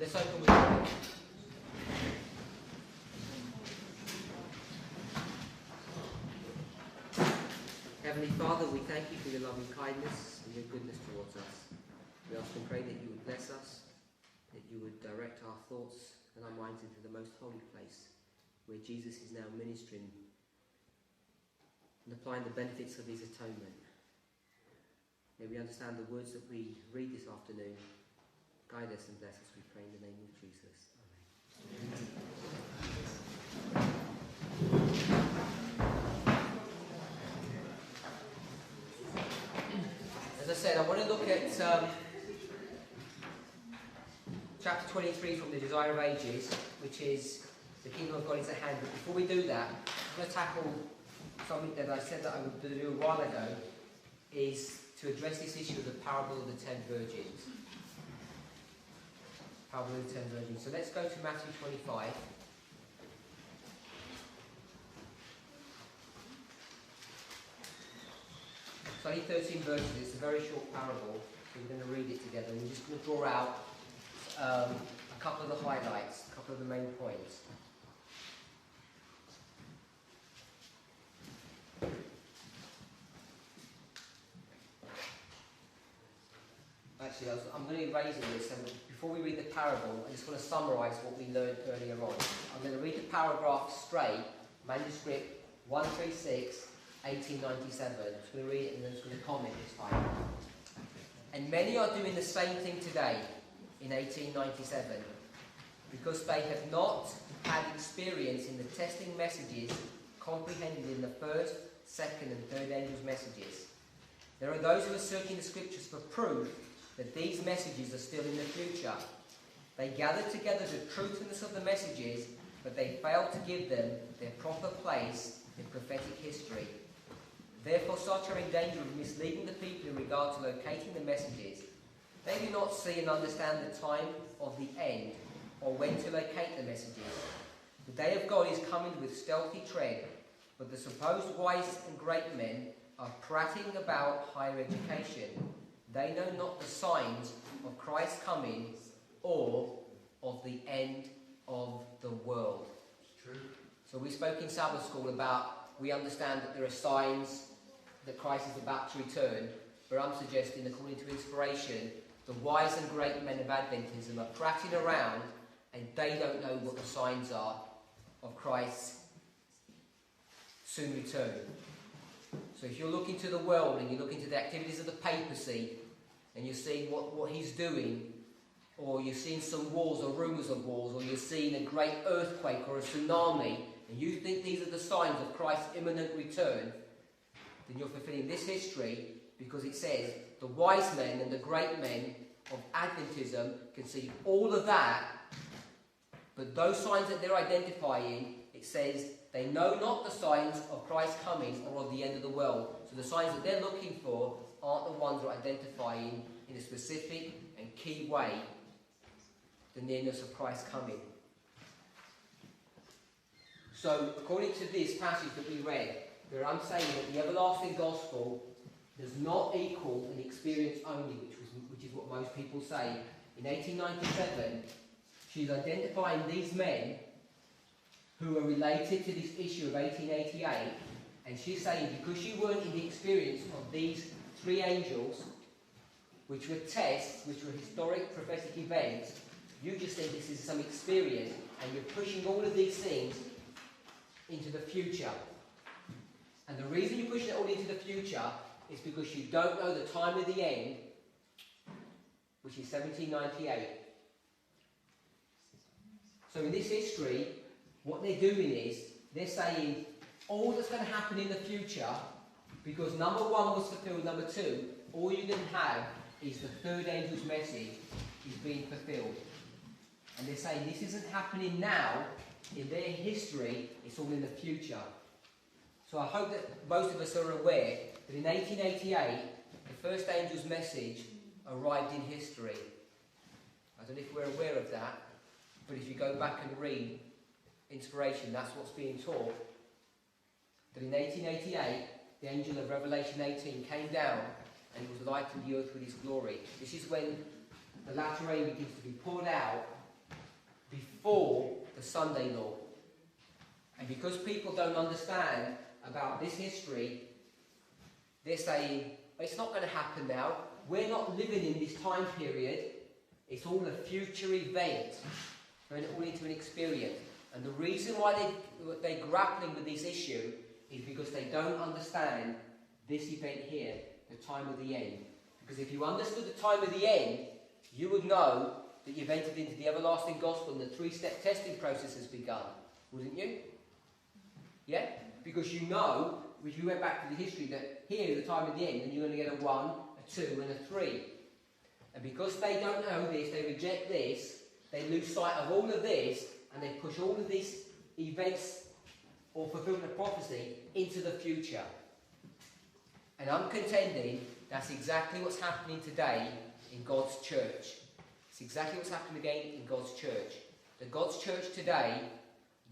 Let's open with prayer. Heavenly Father, we thank you for your loving kindness and your goodness towards us. We ask and pray that you would bless us, that you would direct our thoughts and our minds into the most holy place, where Jesus is now ministering and applying the benefits of his atonement. May we understand the words that we read this afternoon. Guide us and bless us, we pray in the name of Jesus. Amen. As I said, I want to look at chapter 23 from the Desire of Ages, which is the kingdom of God is at hand. But before we do that, I'm going to tackle something that I said that I would do a while ago, is to address this issue of the parable of the 10 virgins. Parable of the 10 virgins. So let's go to Matthew 25. It's only 13 verses, it's a very short parable, so we're going to read it together. We're just going to draw out a couple of the highlights, a couple of the main points. Actually, I'm going to be raising this, and before we read the parable, I just want to summarise what we learned earlier on. I'm going to read the paragraph straight, manuscript 136, 1897. I'm just going to read it and then just going to comment this time. And many are doing the same thing today, in 1897, because they have not had experience in the testing messages comprehended in the first, second and third angels' messages. There are those who are searching the scriptures for proof that these messages are still in the future. They gather together the truthfulness of the messages, but they fail to give them their proper place in prophetic history. Therefore, such are in danger of misleading the people in regard to locating the messages. They do not see and understand the time of the end, or when to locate the messages. The day of God is coming with stealthy tread, but the supposed wise and great men are prating about higher education. They know not the signs of Christ's coming or of the end of the world. It's true. So we spoke in Sabbath school about, we understand that there are signs that Christ is about to return, but I'm suggesting, according to inspiration, the wise and great men of Adventism are prating around and they don't know what the signs are of Christ's soon return. So if you're looking to the world and you're looking to the activities of the papacy and you're seeing what he's doing, or you're seeing some wars or rumours of wars, or you're seeing a great earthquake or a tsunami, and you think these are the signs of Christ's imminent return, then you're fulfilling this history, because it says the wise men and the great men of Adventism can see all of that, but those signs that they're identifying, it says they know not the signs of Christ's coming or of the end of the world. So the signs that they're looking for aren't the ones that are identifying in a specific and key way the nearness of Christ's coming. So according to this passage that we read, where I'm saying that the everlasting gospel does not equal an experience only, which is what most people say. In 1897, she's identifying these men who are related to this issue of 1888, and she's saying because you weren't in the experience of these three angels, which were tests, which were historic prophetic events, you just think this is some experience, and you're pushing all of these things into the future. And the reason you're pushing it all into the future is because you don't know the time of the end, which is 1798. So in this history, what they're doing is, they're saying all that's going to happen in the future, because number one was fulfilled, number two, all you can have is the third angel's message is being fulfilled. And they're saying this isn't happening now, in their history, it's all in the future. So I hope that most of us are aware that in 1888, the first angel's message arrived in history. I don't know if we're aware of that, but if you go back and read inspiration, that's what's being taught. That in 1888, the angel of Revelation 18 came down and was lighting the earth with his glory. This is when the latter rain begins to be poured out before the Sunday law. And because people don't understand about this history, they're saying, it's not going to happen now. We're not living in this time period. It's all a future event. Turn it all into an experience. And the reason why they're grappling with this issue is because they don't understand this event here, the time of the end. Because if you understood the time of the end, you would know that you've entered into the everlasting gospel and the three-step testing process has begun. Wouldn't you? Yeah? Because you know, if you went back to the history, that here is the time of the end, and you're going to get a 1, a 2, and a 3. And because they don't know this, they reject this, they lose sight of all of this, and they push all of these events or fulfillment of prophecy into the future. And I'm contending that's exactly what's happening today in God's church. It's exactly what's happening again in God's church. That God's church today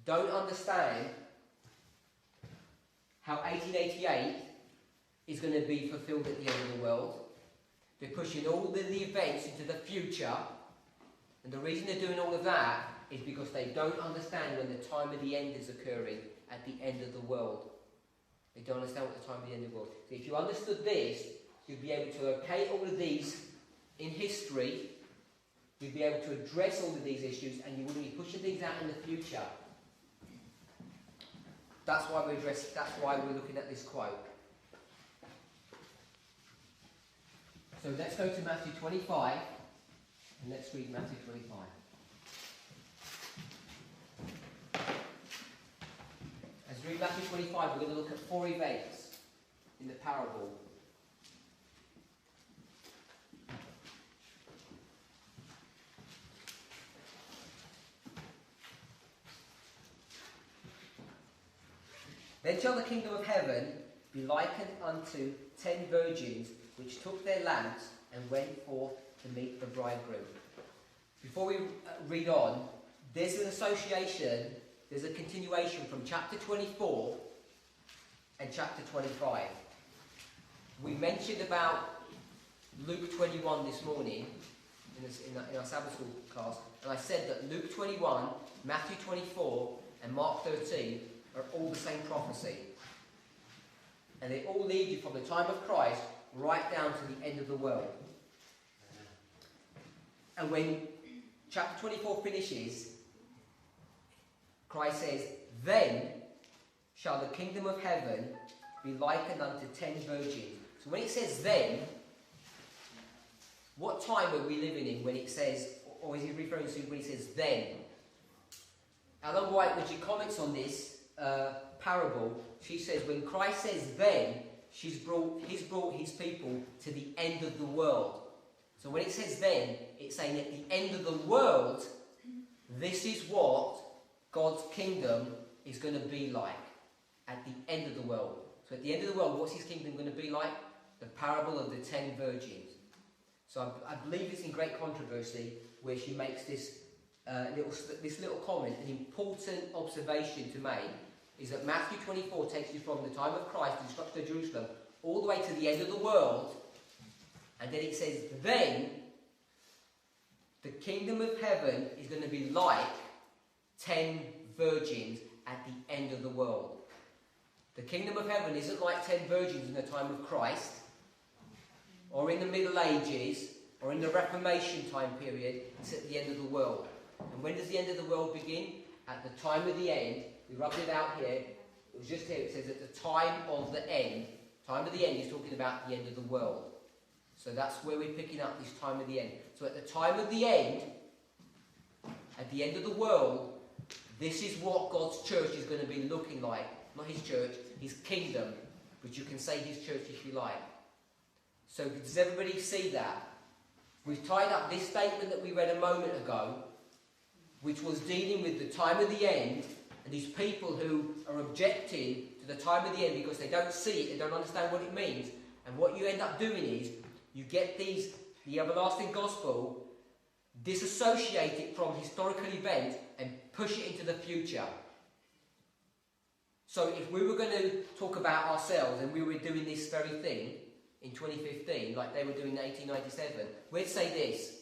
don't understand how 1888 is going to be fulfilled at the end of the world. They're pushing all the events into the future. And the reason they're doing all of that is because they don't understand when the time of the end is occurring at the end of the world. They don't understand what the time of the end of the world. So if you understood this, you'd be able to locate all of these in history. You'd be able to address all of these issues, and you wouldn't be pushing things out in the future. That's why we're looking at this quote. So let's go to Matthew 25, and let's read Matthew 25. As we read Matthew 25, we're going to look at 4 events in the parable. Then shall the kingdom of heaven be likened unto 10 virgins which took their lamps and went forth to meet the bridegroom. Before we read on, there's an association, there's a continuation from chapter 24 and chapter 25. We mentioned about Luke 21 this morning in our Sabbath school class, and I said that Luke 21, Matthew 24 and Mark 13 are all the same prophecy. And they all lead you from the time of Christ right down to the end of the world. And when chapter 24 finishes, Christ says, then shall the kingdom of heaven be likened unto 10 virgins. So when it says then, what time are we living in when it says, or is he referring to when it says then? Ellen White, when she comments on this parable, she says when Christ says then, he's brought his people to the end of the world. So when it says then, it's saying at the end of the world, this is what God's kingdom is going to be like at the end of the world. So at the end of the world, what's his kingdom going to be like? The parable of the 10 virgins. So I believe it's in great controversy where she makes this little comment. An important observation to make is that Matthew 24 takes you from the time of Christ, the destruction of Jerusalem, all the way to the end of the world. And then it says, then the kingdom of heaven is going to be like 10 virgins at the end of the world. The kingdom of heaven isn't like 10 virgins in the time of Christ, or in the Middle Ages, or in the Reformation time period. It's at the end of the world. And when does the end of the world begin? At the time of the end. We rubbed it out here. It was just here. It says at the time of the end. Time of the end is talking about the end of the world. So that's where we're picking up this time of the end. So at the time of the end, at the end of the world, this is what God's church is going to be looking like. Not his church, his kingdom. But you can say his church if you like. So does everybody see that? We've tied up this statement that we read a moment ago, which was dealing with the time of the end, and these people who are objecting to the time of the end because they don't see it, they don't understand what it means. And what you end up doing is, you get the everlasting gospel, disassociate it from historical events and push it into the future. So if we were going to talk about ourselves and we were doing this very thing in 2015, like they were doing in 1897, we'd say this,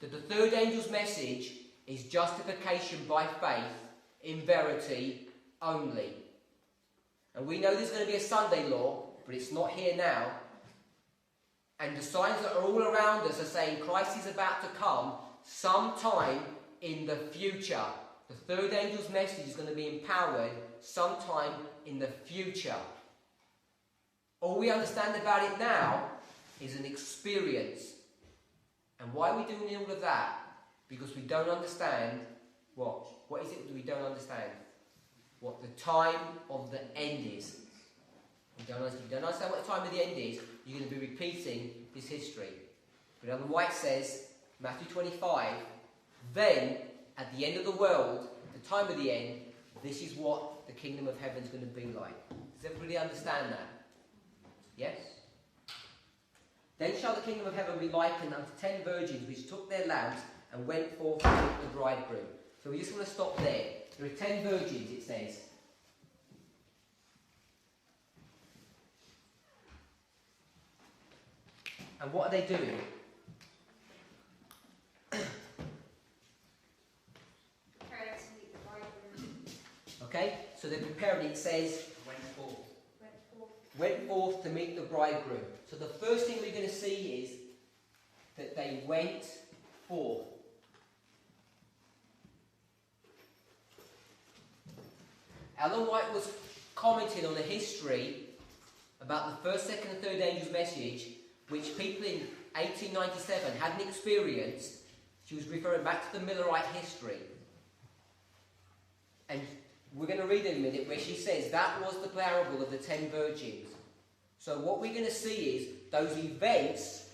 that the third angel's message is justification by faith in verity only. And we know there's going to be a Sunday law, but it's not here now. And the signs that are all around us are saying Christ is about to come sometime in the future. The third angel's message is going to be empowered sometime in the future. All we understand about it now is an experience. And why are we doing all of that? Because we don't understand what? What is it that we don't understand? What the time of the end is. If you don't understand what the time of the end is, you're going to be repeating this history. But Ellen White says, Matthew 25, then, at the end of the world, the time of the end, this is what the kingdom of heaven is going to be like. Does everybody understand that? Yes? Then shall the kingdom of heaven be likened unto 10 virgins which took their lamps and went forth to meet the bridegroom. So we just want to stop there. There are 10 virgins, it says. And what are they doing? Preparing to meet the bridegroom. Okay, so they're preparing, it says, went forth to meet the bridegroom. So the first thing we're going to see is that they went forth. Ellen White was commenting on a history about the first, second and third angel's message, which people in 1897 hadn't experienced. She was referring back to the Millerite history. And we're going to read in a minute where she says that was the parable of the 10 virgins. So what we're going to see is those events,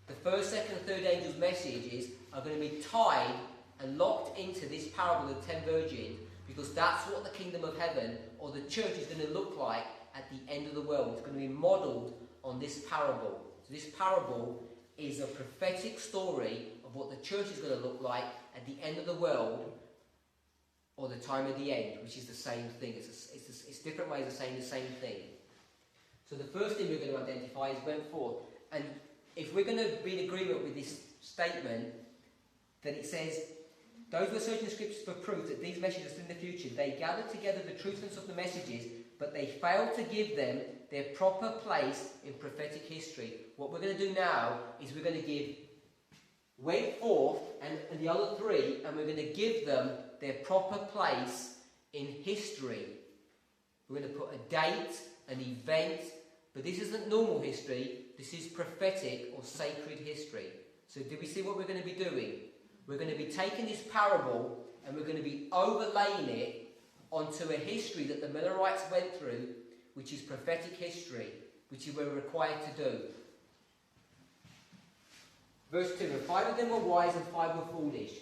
the first, second and third angel's messages, are going to be tied and locked into this parable of the 10 virgins, because that's what the kingdom of heaven or the church is going to look like at the end of the world. It's going to be modelled on this parable. So this parable is a prophetic story of what the church is going to look like at the end of the world, or the time of the end, which is the same thing. It's different ways of saying the same thing. So the first thing we're going to identify is went forth. And if we're going to be in agreement with this statement, that it says, those were searching the scriptures for proof that these messages in the future, they gathered together the truthfulness of the messages, but they failed to give them their proper place in prophetic history. What we're going to do now is we're going to give went forth and the other three, and we're going to give them their proper place in history. We're going to put a date, an event, but this isn't normal history, this is prophetic or sacred history. So do we see what we're going to be doing? We're going to be taking this parable and we're going to be overlaying it onto a history that the Millerites went through, which is prophetic history, which is what we're required to do. Verse 2, and 5 of them were wise and 5 were foolish.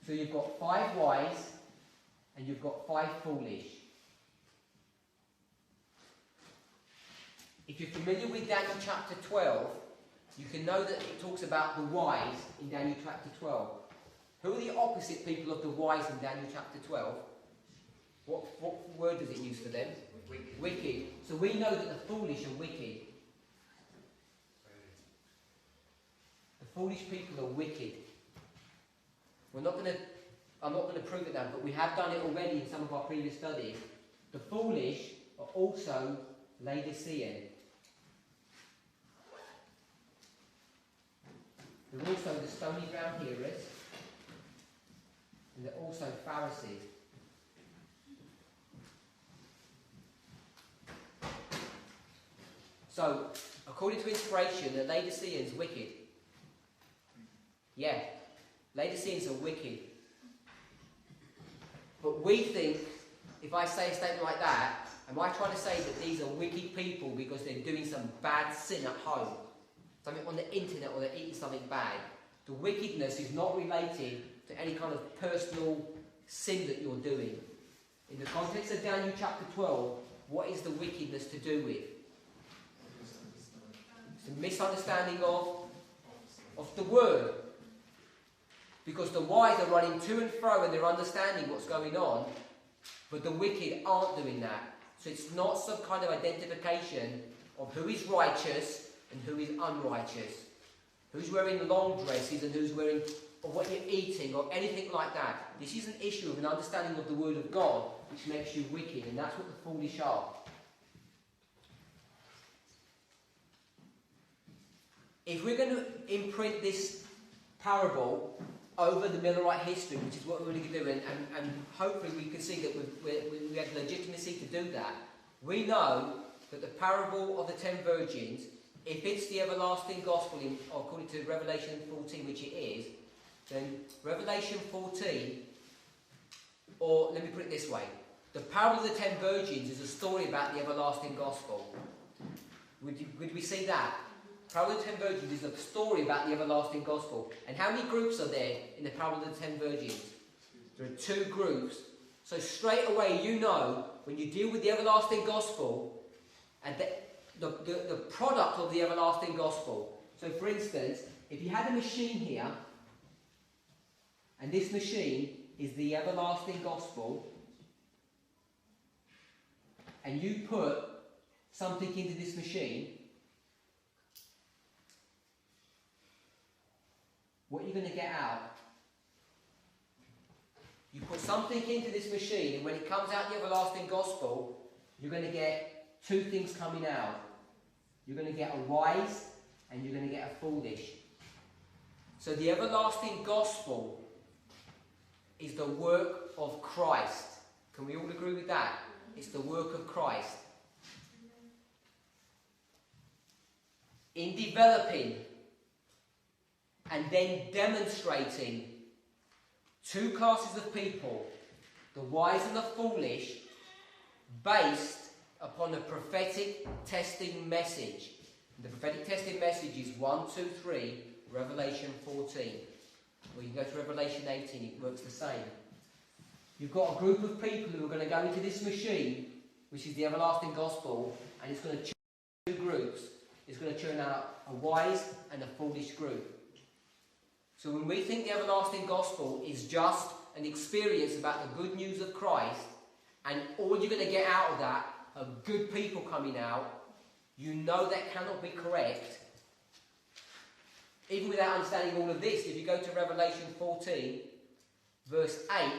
So you've got 5 wise and you've got 5 foolish. If you're familiar with Daniel chapter 12, you can know that it talks about the wise in Daniel chapter 12. Who are the opposite people of the wise in Daniel chapter 12? What word does it use for them? Wicked. So we know that the foolish are wicked. The foolish people are wicked. I'm not going to prove it now, but we have done it already in some of our previous studies. The foolish are also Laodicean. They're also the stony ground hearers, and they're also Pharisees. So, according to inspiration, the Laodiceans are wicked. Yeah, Laodiceans are wicked. But we think, if I say a statement like that, am I trying to say that these are wicked people because they're doing some bad sin at home? Something on the internet, or they're eating something bad? The wickedness is not related to any kind of personal sin that you're doing. In the context of Daniel chapter 12, what is the wickedness to do with? It's a misunderstanding of the word. Because the wise are running to and fro and they're understanding what's going on, but the wicked aren't doing that. So it's not some kind of identification of who is righteous and who is unrighteous. Who's wearing long dresses and who's wearing of what you're eating or anything like that. This is an issue of an understanding of the Word of God, which makes you wicked, and that's what the foolish are. If we're going to imprint this parable over the Millerite history, which is what we're going to do, and hopefully we can see that we have legitimacy to do that, we know that the parable of the 10 virgins, if it's the everlasting gospel according to Revelation 14, which it is, then Revelation 14, or let me put it this way, the parable of the 10 virgins is a story about the everlasting gospel. Would we see that? The parable of the 10 virgins is a story about the everlasting gospel. And how many groups are there in the parable of the 10 virgins? There are 2 groups. So straight away you know, when you deal with the everlasting gospel, and the product of the everlasting gospel. So for instance, if you had a machine here, and this machine is the everlasting gospel, and you put something into this machine, what you're going to get out, you put something into this machine, and when it comes out the everlasting gospel, you're going to get 2 things coming out. You're going to get a wise and you're going to get a foolish. So the everlasting gospel is the work of Christ. Can we all agree with that? It's the work of Christ. In developing and then demonstrating 2 classes of people, the wise and the foolish, based upon a prophetic testing message. And the prophetic testing message is 1, 2, 3, Revelation 14. Or you can go to Revelation 18, it works the same. You've got a group of people who are going to go into this machine, which is the everlasting gospel, and it's going to churn 2 groups. It's going to churn out a wise and a foolish group. So when we think the everlasting gospel is just an experience about the good news of Christ, and all you're going to get out of that are good people coming out, you know that cannot be correct. Even without understanding all of this, if you go to Revelation 14, verse 8,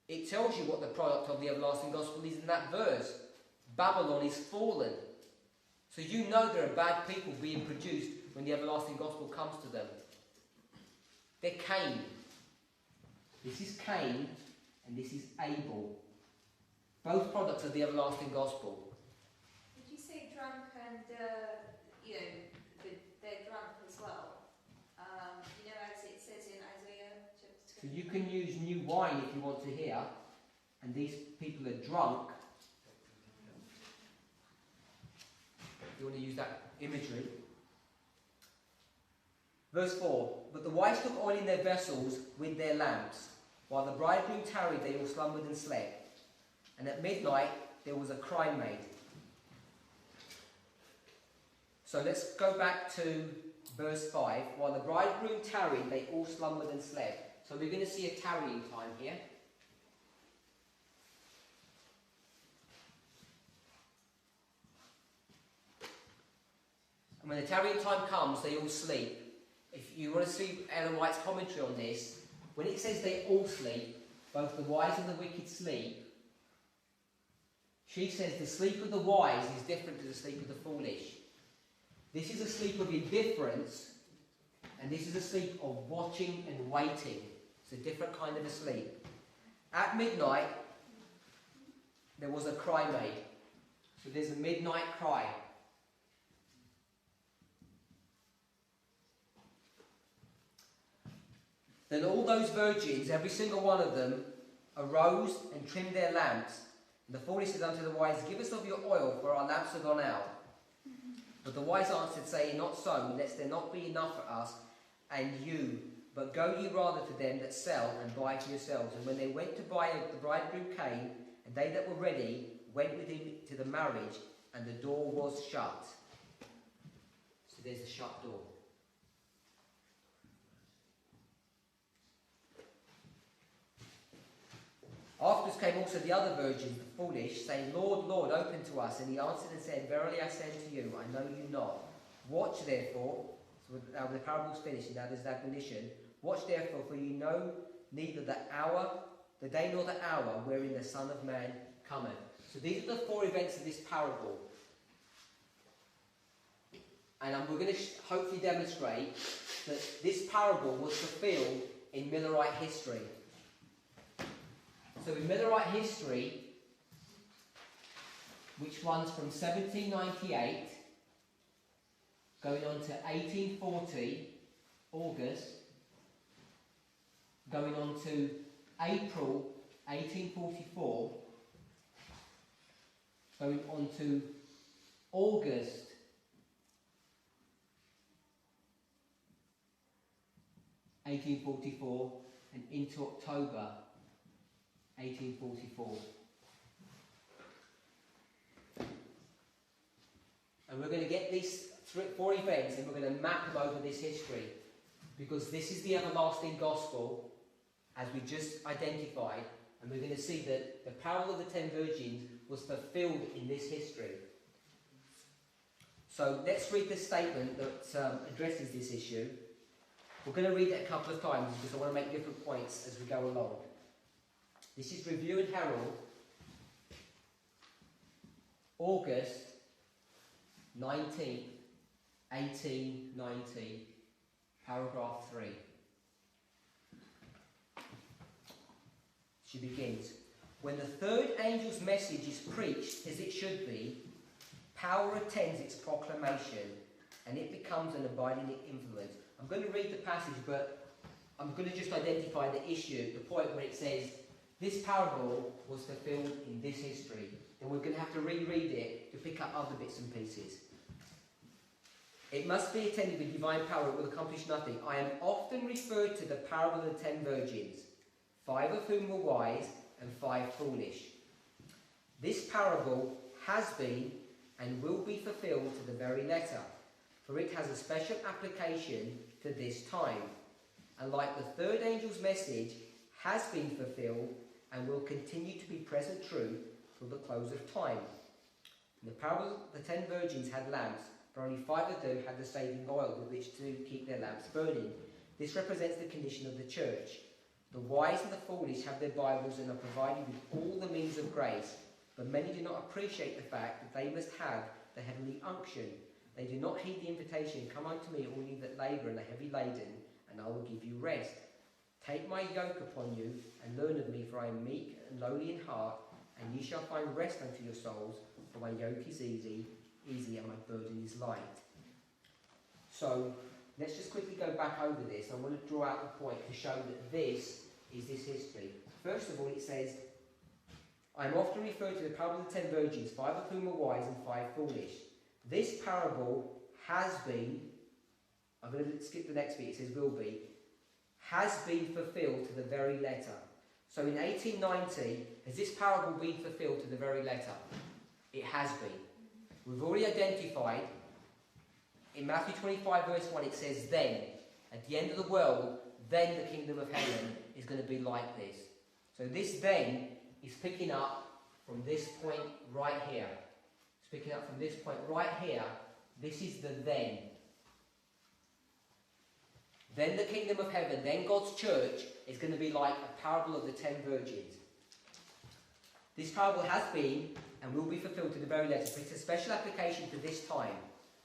it tells you what the product of the everlasting gospel is in that verse. Babylon is fallen. So you know there are bad people being produced when the everlasting gospel comes to them. They're Cain. This is Cain and this is Abel. Both products of the everlasting gospel. Did you say drunk and, they're drunk as well? As it says in Isaiah chapter 2. So you can use new wine if you want to hear, and these people are drunk. If you want to use that imagery. Verse 4, but the wise took oil in their vessels with their lamps. While the bridegroom tarried, they all slumbered and slept. And at midnight, there was a cry made. So let's go back to verse 5. While the bridegroom tarried, they all slumbered and slept. So we're going to see a tarrying time here. And when the tarrying time comes, they all sleep. If you want to see Ellen White's commentary on this, when it says they all sleep, both the wise and the wicked sleep, she says the sleep of the wise is different to the sleep of the foolish. This is a sleep of indifference, and this is a sleep of watching and waiting. It's a different kind of a sleep. At midnight, there was a cry made. So there's a midnight cry. Then all those virgins, every single one of them, arose and trimmed their lamps. And the foolish said unto the wise, give us of your oil, for our lamps are gone out. But the wise answered, saying, not so, lest there not be enough for us and you, but go ye rather to them that sell and buy for yourselves. And when they went to buy, the bridegroom came, and they that were ready went with him to the marriage, and the door was shut. So there's a shut door. Afterwards came also the other virgins, the foolish, saying, Lord, Lord, open to us. And he answered and said, verily I say unto you, I know you not. Watch therefore, so now the parable's finished, and now there's an admonition. Watch therefore, for you know neither the day nor the hour wherein the Son of Man cometh. So these are the four events of this parable. And we're going to hopefully demonstrate that this parable was fulfilled in Millerite history. So in Millerite history, which runs from 1798 going on to 1840, August, going on to April 1844, going on to August 1844, and into October 1844. And we're going to get these four events and we're going to map them over this history, because this is the everlasting gospel as we just identified, and we're going to see that the parable of the 10 virgins was fulfilled in this history. So let's read the statement that addresses this issue. We're going to read it a couple of times because I want to make different points as we go along. This is Review and Herald, August 19th, 1890, paragraph 3. She begins, when the third angel's message is preached as it should be, power attends its proclamation and it becomes an abiding influence. I'm going to read the passage, but I'm going to just identify the issue, the point where it says, this parable was fulfilled in this history. Then we're going to have to reread it to pick up other bits and pieces. It must be attended with divine power, it will accomplish nothing. I am often referred to the parable of the 10 virgins, 5 of whom were wise and 5 foolish. This parable has been and will be fulfilled to the very letter, for it has a special application to this time, and like the third angel's message, has been fulfilled and will continue to be present true till the close of time. In the parable, the 10 virgins had lamps, but only 5 of them had the saving oil with which to keep their lamps burning. This represents the condition of the church. The wise and the foolish have their Bibles and are provided with all the means of grace, but many do not appreciate the fact that they must have the heavenly unction. They do not heed the invitation, come unto me, all ye that labour and are heavy laden, and I will give you rest. Take my yoke upon you, and learn of me, for I am meek and lowly in heart, and ye shall find rest unto your souls, for my yoke is easy, and my burden is light. So, let's just quickly go back over this. I want to draw out the point to show that this is this history. First of all, it says, I am often referred to the parable of the 10 virgins, 5 of whom were wise and 5 foolish. This parable has been, I'm going to skip the next bit, it says will be, has been fulfilled to the very letter. So in 1890, has this parable been fulfilled to the very letter? It has been. We've already identified, in Matthew 25 verse 1 it says, then, at the end of the world, then the kingdom of heaven is going to be like this. So this then is picking up from this point right here. It's picking up from this point right here. This is the then. Then the kingdom of heaven, then God's church is going to be like a parable of the 10 virgins. This parable has been and will be fulfilled to the very letter, but it's a special application to this time.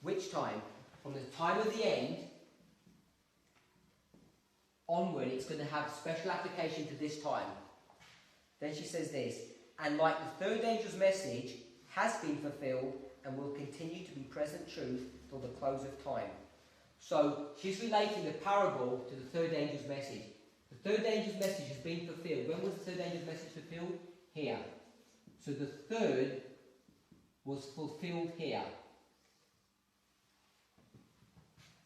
Which time? From the time of the end onward, it's going to have special application to this time. Then she says this, and like the third angel's message has been fulfilled and will continue to be present truth till the close of time. So she's relating the parable to the third angel's message. The third angel's message has been fulfilled. When was the third angel's message fulfilled? Here. So the third was fulfilled here.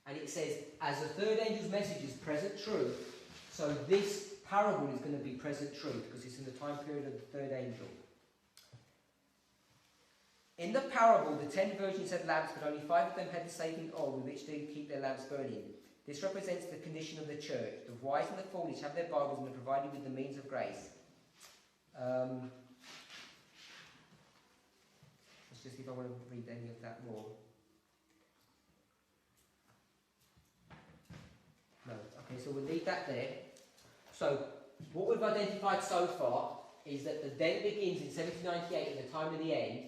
And it says, as the third angel's message is present truth, so this parable is going to be present truth because it's in the time period of the third angel. In the parable, the 10 virgins had lamps, but only 5 of them had the saving oil with which to keep their lamps burning. This represents the condition of the church. The wise and the foolish have their Bibles and are provided with the means of grace. Let's just see if I want to read any of that more. No. Okay, so So we'll leave that there. So what we've identified so far is that the date begins in 1798 at the time of the end,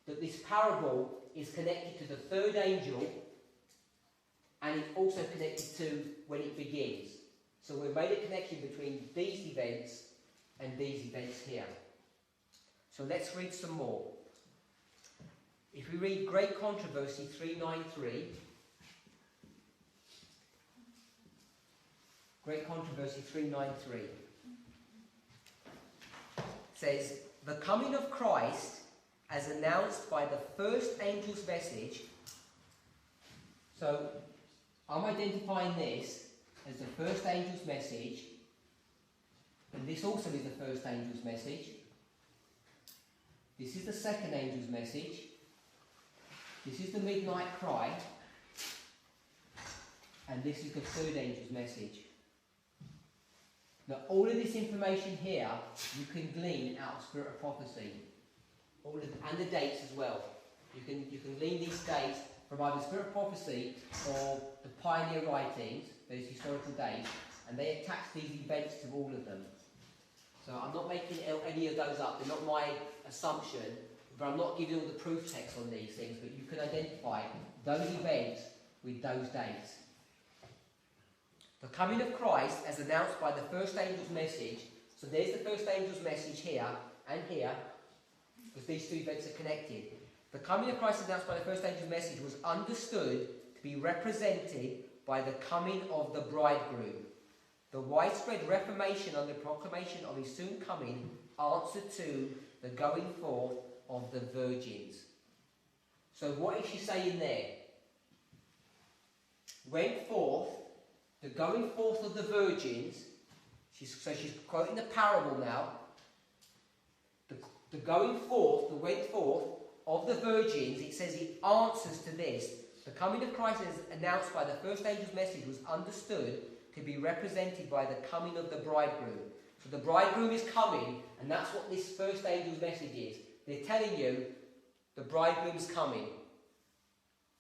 that this parable is connected to the third angel, and it's also connected to when it begins. So we've made a connection between these events and these events here. So let's read some more. If we read Great Controversy 393, Great Controversy 393 says, the coming of Christ as announced by the first angel's message. So I'm identifying this as the first angel's message, and this also is the first angel's message. This is the second angel's message. This is the midnight cry, and this is the third angel's message. Now, all of this information here you can glean out of Spirit of Prophecy, and the dates as well. You can glean these dates from either Spirit of Prophecy or the Pioneer writings, those historical dates, and they attach these events to all of them. So I'm not making any of those up. They're not my assumption, but I'm not giving all the proof text on these things. But you can identify those events with those dates. The coming of Christ as announced by the first angel's message. So there's the first angel's message here and here, because these two events are connected. The coming of Christ announced by the first angel's message was understood to be represented by the coming of the bridegroom. The widespread reformation and the proclamation of his soon coming answered to the going forth of the virgins. So what is she saying there? Went forth, the going forth of the virgins. She's quoting the parable now. The going forth, the went forth of the virgins, it says it answers to this. The coming of Christ as announced by the first angel's message was understood to be represented by the coming of the bridegroom. So the bridegroom is coming, and that's what this first angel's message is. They're telling you the bridegroom's coming.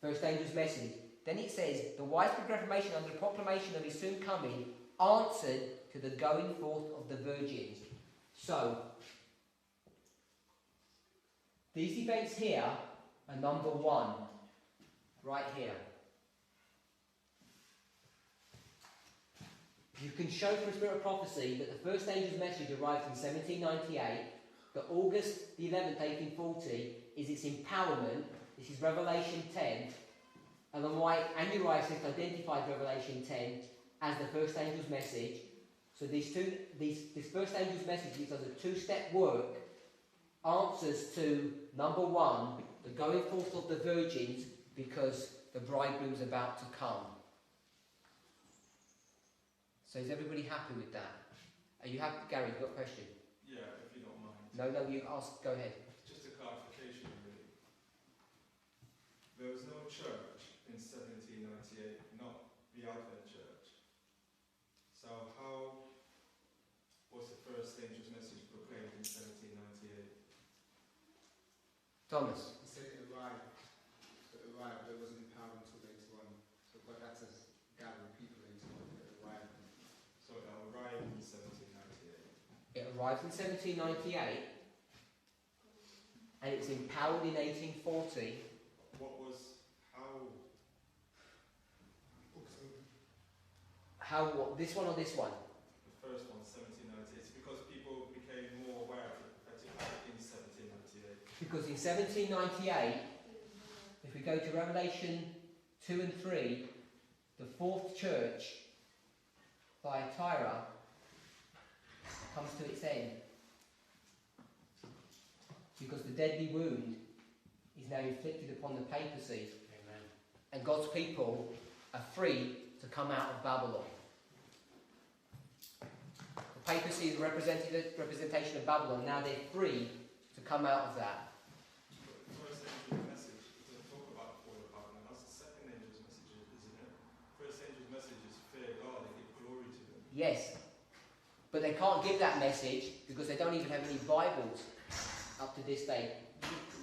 First angel's message. Then it says, the widespread reformation under the proclamation of his soon coming answered to the going forth of the virgins. So, these events here are number one, right here. You can show from Spirit of Prophecy that the first angel's message arrived in 1798, that August the 11th, 1840 is its empowerment. This is Revelation 10. And then why Ananias identified Revelation 10 as the first angel's message. So this first angel's message is as a two-step work, answers to number one, the going forth of the virgins, because the bridegroom's about to come. So is everybody happy with that? Are you happy, Gary? You've got a question? Yeah, if you don't mind. No, you ask. Go ahead. Just a clarification, really. There was no church in 1798, not the Advent Church. So how was the first angel's message proclaimed in 1798? Thomas. He said it arrived, but it wasn't empowered until later on. So God had to gather people later on. It arrived. So it arrived in 1798. It arrived in 1798, and it was empowered in 1840. What, this one or this one? The first one, 1798. It's because people became more aware of the prophetic in 1798. Because in 1798, if we go to Revelation 2 and 3, the fourth church, Thyatira, comes to its end. Because the deadly wound is now inflicted upon the papacy. Amen. And God's people are free to come out of Babylon. The papacy is the representation of Babylon. Now they're free to come out of that. But the first angel's message doesn't talk about the fall of Babylon. That's the second angel's message, isn't it? First angel's message is fear God and give glory to him. Yes. But they can't give that message because they don't even have any Bibles up to this day.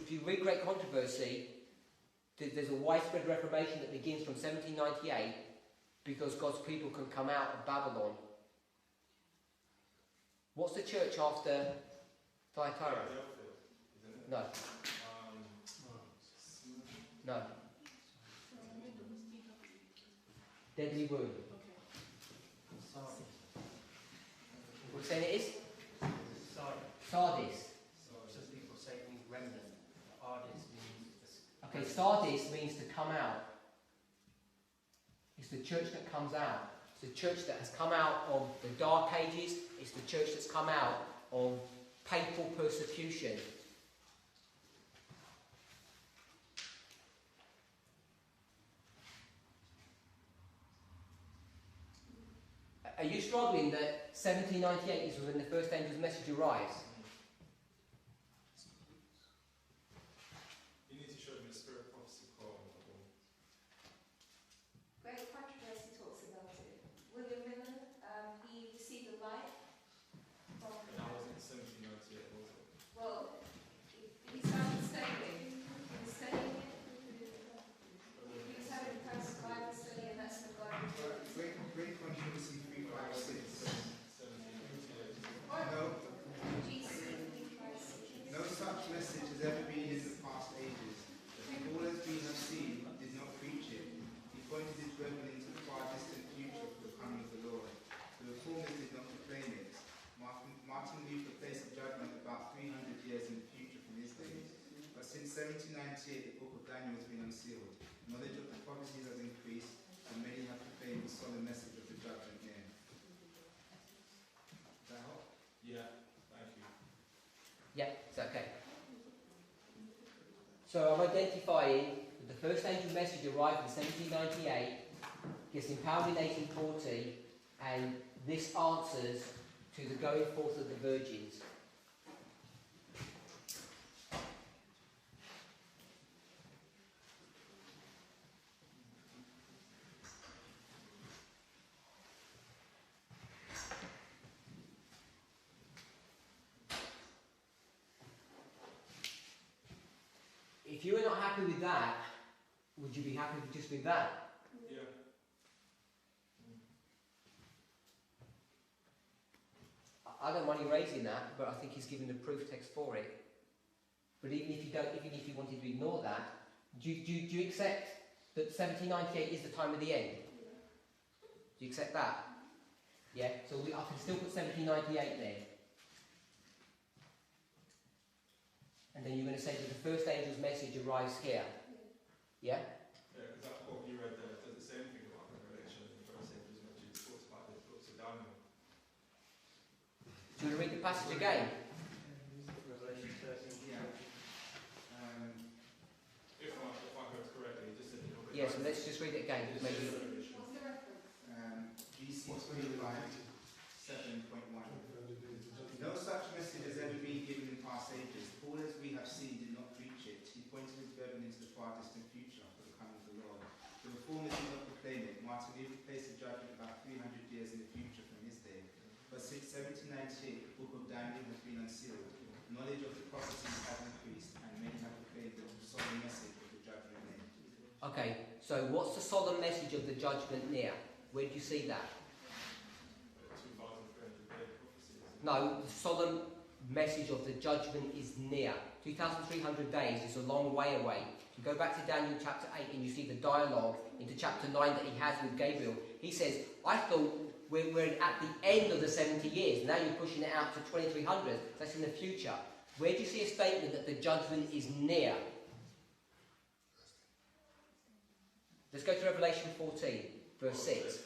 If you read Great Controversy, there's a widespread reformation that begins from 1798, because God's people can come out of Babylon. What's the church after Thyatira? No. No. Deadly wound. What saying it is? Sardis. Some people say it means remnant. Ardis means... Okay, Sardis means to come out. It's the church that comes out. It's the church that has come out of the Dark Ages. It's the church that's come out of papal persecution. Are you struggling that 1798 is when the first angel's message arrives? You need to show me the spirit prophecy quote. Great controversy talks about it. William Miller, he received a light from... And that wasn't 1798, was it? Well, he started studying. He was studying it. He was having a personal Bible study, and that's when God revealed it. Great controversy 356. 1798. No, GC 356. no such message has ever been in the past ages. All as we have seen did not preach it. He pointed his brethren into the far distant future for the coming of the Lord. The reformers did not proclaim it. Martin Luther placed a judgment about 300 years in the future from his days. But since 1798, the book of Daniel has been unsealed. Knowledge of the prophecies has increased, and many have proclaimed the solemn message of the judgment near. Does that help? Yeah, thank you. Yeah, it's okay. So I'm identifying that the first angel message arrived in 1798, gets empowered in 1840, and this answers to the going forth of the virgins. If you were not happy with that, would you be happy just with that? Yeah. I don't mind you raising that, but I think he's given the proof text for it. But even if you don't, even if you wanted to ignore that, do you accept that 1798 is the time of the end? Do you accept that? Yeah. So I can still put 1798 there. And then you're going to say that the first angel's message arrives here. Yeah? Yeah, because that quote you read there does the same thing about Revelation in the first angel's message. It talks about the books of Daniel. Do you want to read the passage again? Revelation 13. Yeah. If I heard correctly, just a little bit. Yes, let's just read it again. It's Maybe. just Revelation. What's the reference? GC 25, 7.1. No such message has ever been given in past ages. Paul, as we have seen, did not preach it. He pointed his brethren into the far distant future for the coming of the Lord. The reformers did not proclaim it. Martin Luther placed a judgment about 300 years in the future from his day. But since 1798, the book of Daniel has been unsealed. Knowledge of the prophecies has increased, and many have proclaimed the solemn message of the judgment near. Okay, so what's the solemn message of the judgment near? Where do you see that? 2,300 day prophecy. No, the solemn message of the judgment is near. 2,300 days is a long way away. If you go back to Daniel chapter 8 and you see the dialogue into chapter 9 that he has with Gabriel, he says, I thought we're at the end of the 70 years. Now you're pushing it out to 2,300. That's in the future. Where do you see a statement that the judgment is near? Let's go to Revelation 14, verse 6.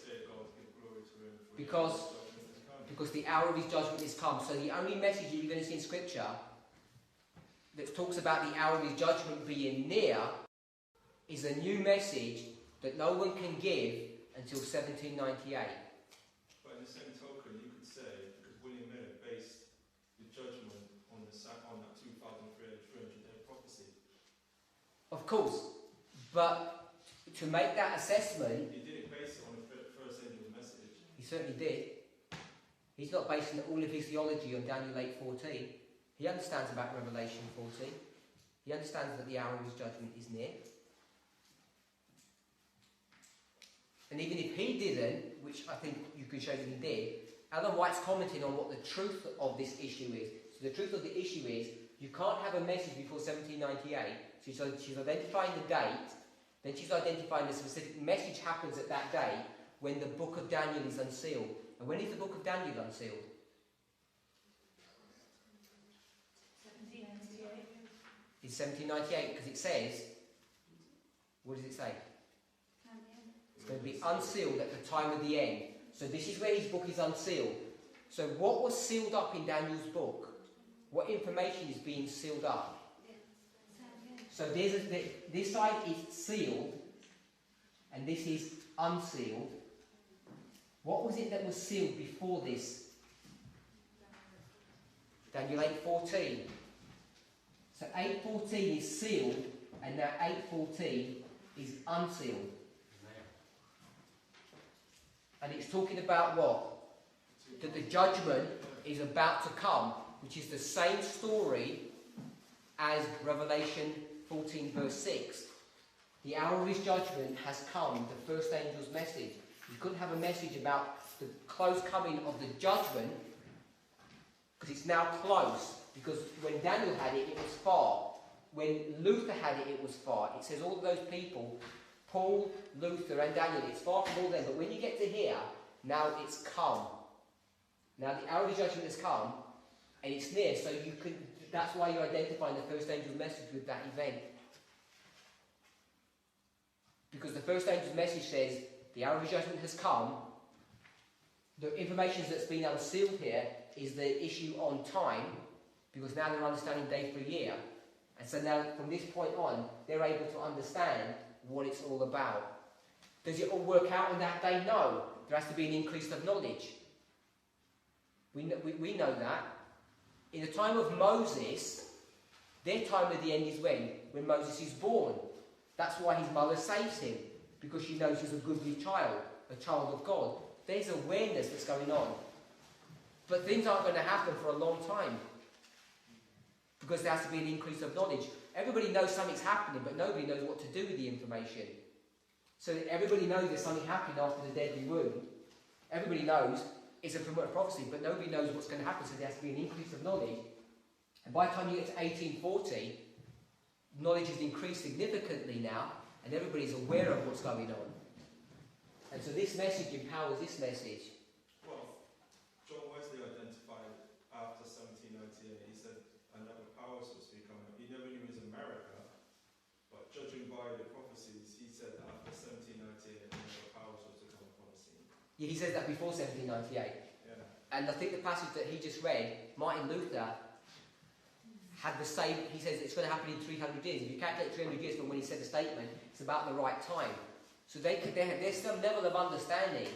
Because the hour of his judgment is come. So the only message that you're going to see in Scripture that talks about the hour of his judgment being near is a new message that no one can give until 1798. But in the same token, you could say, because William Miller based the judgment on that 2,300 day prophecy. Of course, but to make that assessment, He didn't base it on the first angel's message. he certainly did. He's not basing all of his theology on Daniel 8:14. He understands about Revelation 14. He understands that the hour of his judgment is near. And even if he didn't, which I think you can show that he did, Ellen White's commenting on what the truth of this issue is. So the truth of the issue is, you can't have a message before 1798. So she's identifying the date, then she's identifying the specific message happens at that day when the book of Daniel is unsealed. And when is the book of Daniel unsealed? 1798. It's 1798, because it says, what does it say? It's going to be unsealed at the time of the end. So this is where his book is unsealed. So what was sealed up in Daniel's book? What information is being sealed up? So this side is sealed, and this is unsealed. What was it that was sealed before this? Daniel 8:14. So 8:14 is sealed, and now 8:14 is unsealed. And it's talking about what? That the judgment is about to come, which is the same story as Revelation 14 verse 6. The hour of his judgment has come, the first angel's message. You couldn't have a message about the close coming of the judgment, because it's now close. Because when Daniel had it, it was far. When Luther had it, it was far. It says all those people, Paul, Luther and Daniel, it's far from all them. But when you get to here, now it's come. Now the hour of the judgment has come, and it's near, so you can. That's why you're identifying the first angel's message with that event. Because the first angel's message says, the hour of his judgment has come. The information that's been unsealed here is the issue on time, because now they're understanding day for a year. And so now, from this point on, they're able to understand what it's all about. Does it all work out on that day? No. There has to be an increase of knowledge. We know that. In the time of Moses, their time at the end is when? When Moses is born. That's why his mother saves him, because she knows he's a goodly child, a child of God. There's awareness that's going on. But things aren't going to happen for a long time, because there has to be an increase of knowledge. Everybody knows something's happening, but nobody knows what to do with the information. So everybody knows there's something happening after the deadly wound. Everybody knows it's a fulfillment of prophecy, but nobody knows what's going to happen, so there has to be an increase of knowledge. And by the time you get to 1840, knowledge has increased significantly now, and everybody's aware of what's going on. And so this message empowers this message. Well, John Wesley identified after 1798, he said another power was to become. He never knew it was America, but judging by the prophecies, he said after 1798, another power was to come upon the scene. Yeah, he says that before 1798. Yeah. And I think the passage that he just read, Martin Luther had the same. He says it's going to happen in 300 years. If you calculate 300 years from when he said the statement, it's about the right time. So there's some level of understanding,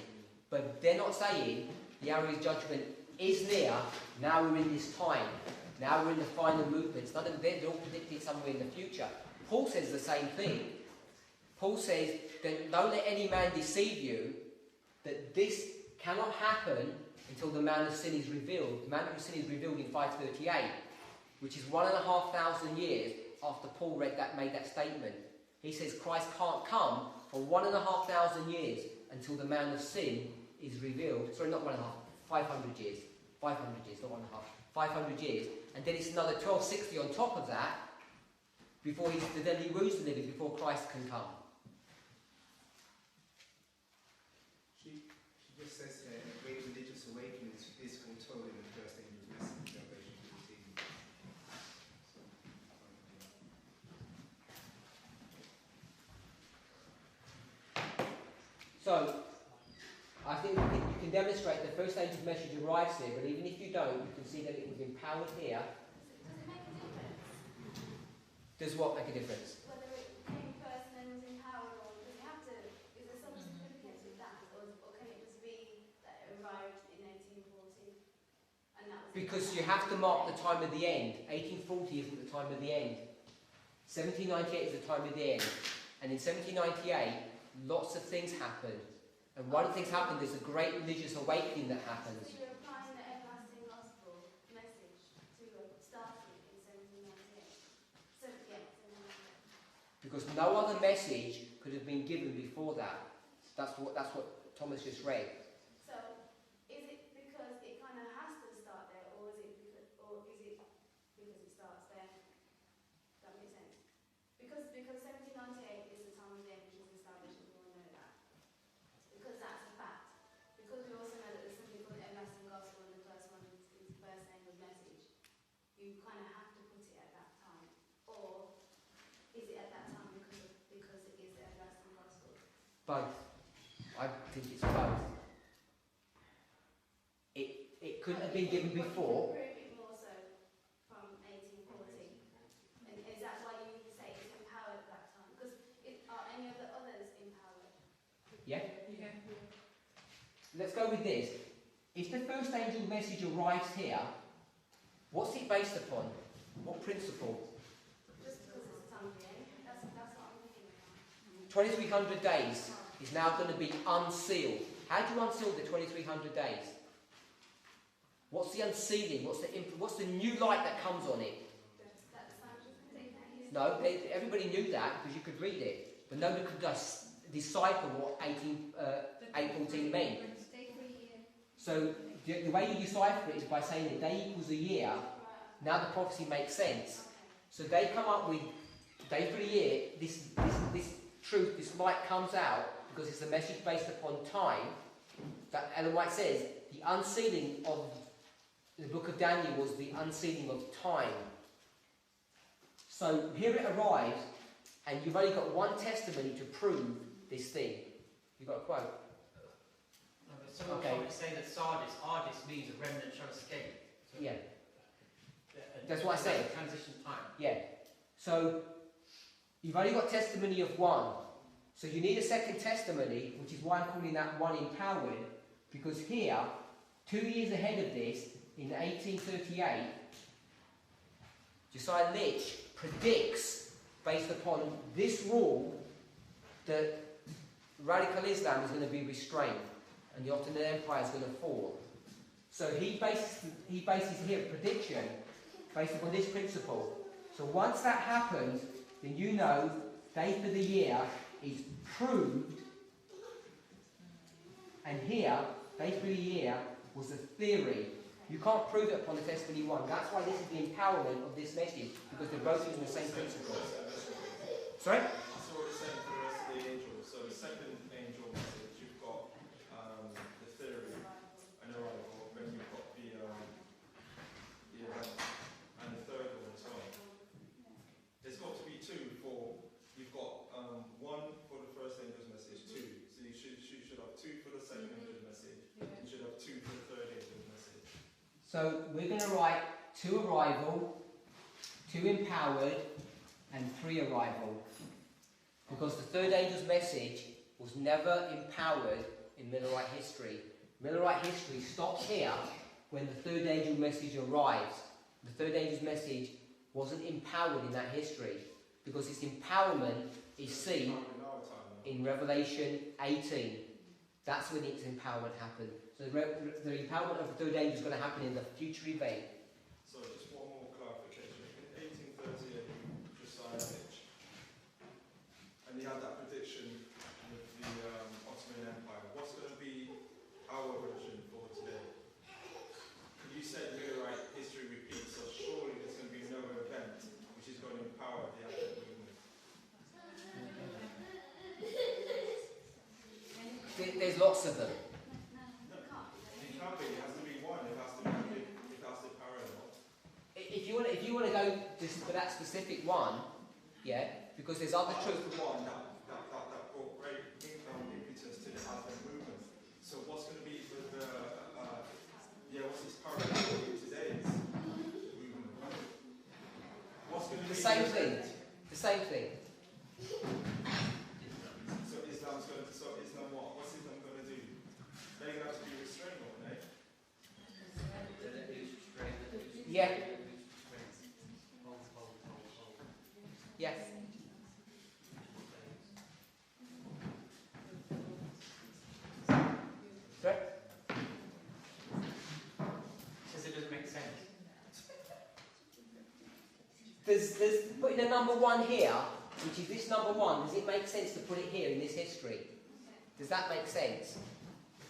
but they're not saying the hour of his judgment is near. Now we're in this time. Now we're in the final movements. None of them, they're all predicting somewhere in the future. Paul says the same thing. Paul says that don't let any man deceive you, that this cannot happen until the man of sin is revealed. The man of sin is revealed in 538, which is 1,500 years after Paul made that statement. He says Christ can't come for 1,500 years until the man of sin is revealed. Sorry, not 1.5, 500 years. 500 years, not 1.5. 500 years. And then it's another 1260 on top of that before the deadly wounds delivered, before Christ can come. She just says here, a great religious awakening is foretold in the first angel's message, Revelation 14. So, I think you can demonstrate the first angel's message arrives here, but even if you don't, you can see that it was empowered here. Does it make a difference? Does what make a difference? Whether it came first and then was empowered, or does it have to, is there some significance with that? Or can it just be that it arrived in 1840? And that was Because you have to mark the time of the end. 1840 isn't the time of the end. 1798 is the time of the end. And in 1798, lots of things happened. And one of the things happened, there's a great religious awakening that happens. So you're applying the everlasting gospel message to starting in 1798. So, yeah, 1798. Because no other message could have been given before that. That's what Thomas just read. So, is it because it kind of has to start there, or is it because it starts there? That makes sense. Because 1798 is the time of day which is established, and we all know that. Because that's a fact. Because we also know that there's something called the everlasting gospel, and the first one is the first name of message. You kind of have to put it at that time, or is it at that time because it is the everlasting gospel? Both. I think it's both. It couldn't have been given before. Prove it more so from 1840. And is that why you say it's empowered at that time? Because are any of the others empowered? Yeah? Let's go with this. If the first angel message arrives here, what's it based upon? What principle? Just because it's a time of the end? That's what I'm thinking about. 2300 days is now going to be unsealed. How do you unseal the 2300 days? What's the unsealing? What's the new light that comes on it? That the sun just take that year? No, everybody knew that because you could read it, but nobody could decipher what 814 meant. So the way you decipher it is by saying a day equals a year. Now the prophecy makes sense. So they come up with day for a year. This truth, this light comes out because it's a message based upon time. That Ellen White says the unsealing of the book of Daniel was the unsealing of time. So here it arrives, and you've only got one testimony to prove this thing. You've got a quote. No, but someone tried to say that Ardis means a remnant shall escape. So, Yeah. That's what I said. Transition time. Yeah. So you've only got testimony of one. So you need a second testimony, which is why I'm calling that one empowered, because here, 2 years ahead of this, in 1838, Josiah Litch predicts, based upon this rule, that radical Islam is going to be restrained and the Ottoman Empire is going to fall. So he bases here a prediction based upon this principle. So once that happens, then you know day for the year is proved, and here, day for the year was a theory. You can't prove it upon the testimony one. That's why this is the empowerment of this message, because they're both using the same principle. Sorry? That's what it's saying for the rest of the angels. So the second angel message, you've got the theory, and arrival, then you've got the event, and the third one as well. There's got to be two for, you've got one for the first angel's message, two. So you should have two for the second angel's message. You should have two for the third angel's message. So we're going to write 2 arrival, 2 empowered, and 3 arrival. Because the third angel's message was never empowered in Millerite history. Millerite history stops here when the third angel message arrives. The third angel's message wasn't empowered in that history, because its empowerment is seen in Revelation 18. That's when its empowerment happened. So the empowerment of the third angel is going to happen in the future event. So just one more clarification. In 1838, Josiah Litch, and he had that prediction with the Ottoman Empire. What's going to be our version for today? You said Millerite history repeats, so surely there's going to be another event which is going to empower the Advent movement. There's lots of them. It can't be. It has to be one. It has to be parallel. If you want to go just for that specific one, yeah, because there's other truth. The one that brought great impetus to the Advent movement. So what's going to be with the what's this parallel to today's movement? What's going to be The same thing. The same thing. So Islam what? What's Islam going to do? They're going to have to be restrained, aren't they? Yeah. Yes. Sorry? Says it doesn't make sense. There's putting a number 1 here, which is this number 1. Does it make sense to put it here in this history? Does that make sense?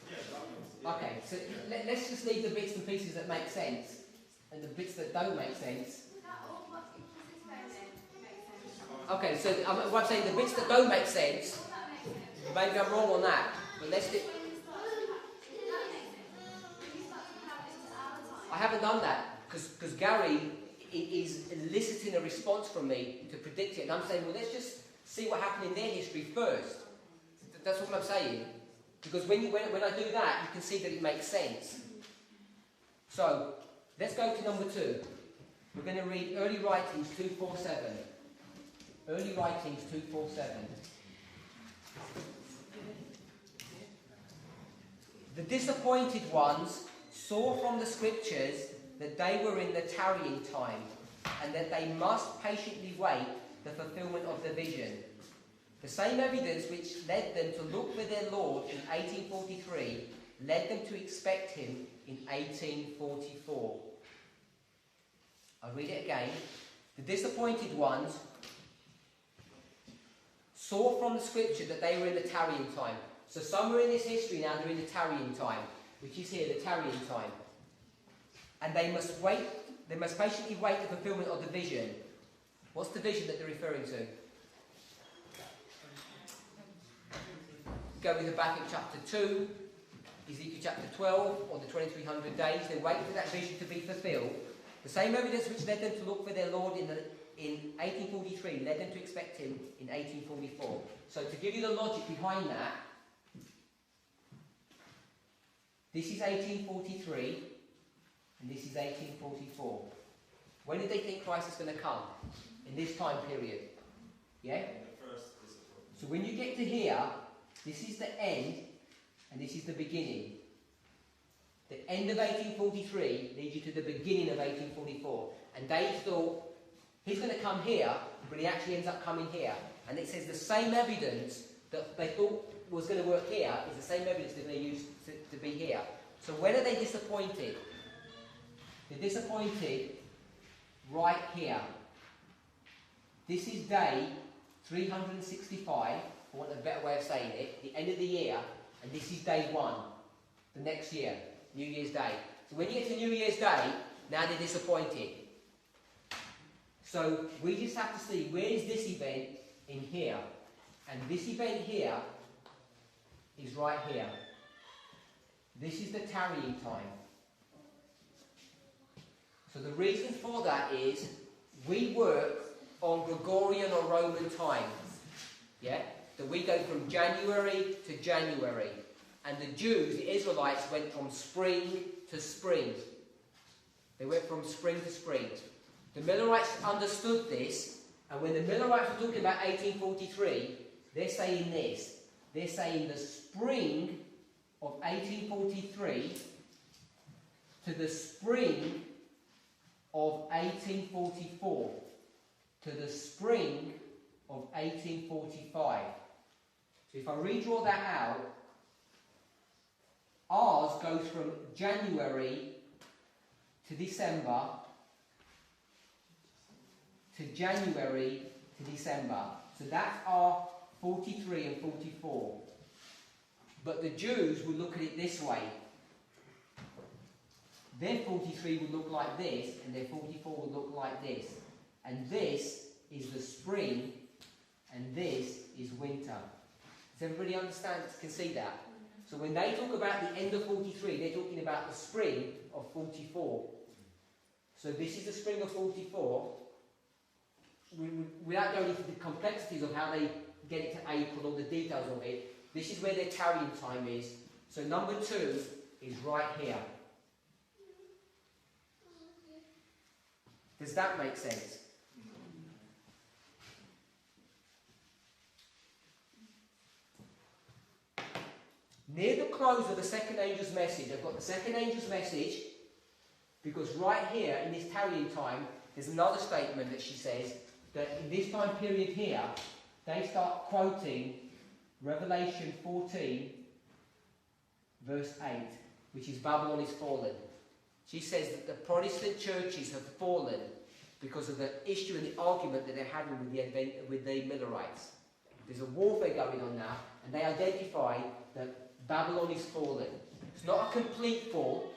Yeah, that makes sense. Okay, so let's just leave the bits and pieces that make sense, and the bits that don't make sense. That all what you just explained then makes sense. Okay, so what I'm saying, the bits that don't make sense, All that makes sense. maybe I'm wrong on that, but let's do. When you start to that makes sense. When you start to have it into our time. I haven't done that because Gary is eliciting a response from me to predict it, and I'm saying, well, let's just see what happened in their history first. That's what I'm saying. Because when I do that, you can see that it makes sense. So, let's go to number 2. We're going to read Early Writings 247. Early Writings 247. The disappointed ones saw from the scriptures that they were in the tarrying time, and that they must patiently wait the fulfillment of the vision. The same evidence which led them to look for their Lord in 1843 led them to expect him in 1844. I'll read it again. The disappointed ones saw from the scripture that they were in the tarrying time. So somewhere in this history now they're in the tarrying time, which is here, the tarrying time. And they must patiently wait the fulfillment of the vision. What's the vision that they're referring to? Go with Habakkuk chapter 2, Ezekiel chapter 12, or the 2300 days. They wait for that vision to be fulfilled. The same evidence which led them to look for their Lord in 1843 led them to expect him in 1844. So to give you the logic behind that, this is 1843, and this is 1844. When did they think Christ is going to come? In this time period. Yeah? The first disappointment. So when you get to here, this is the end, and this is the beginning. The end of 1843 leads you to the beginning of 1844. And they thought, he's going to come here, but he actually ends up coming here. And it says the same evidence that they thought was going to work here is the same evidence that they used to be here. So when are they disappointed? They're disappointed right here. This is day 365, for want of a better way of saying it, the end of the year, and this is day 1, the next year, New Year's Day. So when you get to New Year's Day, now they're disappointed. So we just have to see, where is this event in here? And this event here is right here. This is the tarrying time. So the reason for that is, we work on Gregorian or Roman time. Yeah? So we go from January to January. And the Jews, the Israelites, went from spring to spring. They went from spring to spring. The Millerites understood this, and when the Millerites were talking about 1843, they're saying this. They're saying the spring of 1843 to the spring of 1844 to the spring of 1845. So if I redraw that out, ours goes from January to December to January to December. So that's our 43 and 44. But the Jews would look at it this way. Their 43 would look like this, and their 44 would look like this. And this is the spring, and this is winter. Does everybody understand, can see that? So when they talk about the end of 43, they're talking about the spring of 44. So this is the spring of 44. Without going into the complexities of how they get it to April or the details of it, this is where their tarrying time is. So number 2 is right here. Does that make sense? Near the close of the second angel's message, I've got the second angel's message, because right here in this tarrying time, there's another statement that she says that in this time period here, they start quoting Revelation 14, verse 8, which is Babylon is fallen. She says that the Protestant churches have fallen because of the issue and the argument that they're having with the Millerites. There's a warfare going on now, and they identify that Babylon is fallen. It's not a complete fall.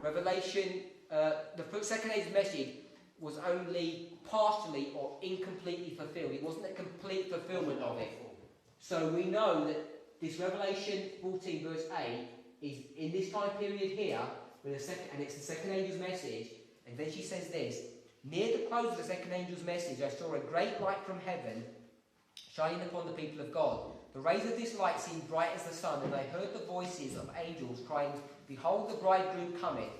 Revelation, the second angel's message was only partially or incompletely fulfilled. It wasn't a complete fulfillment of it. So we know that this Revelation 14 verse 8 is in this time period here, and it's the second angel's message. And then she says this: near the close of the second angel's message, I saw a great light from heaven shining upon the people of God. The rays of this light seemed bright as the sun, and I heard the voices of angels crying, behold, the bridegroom cometh.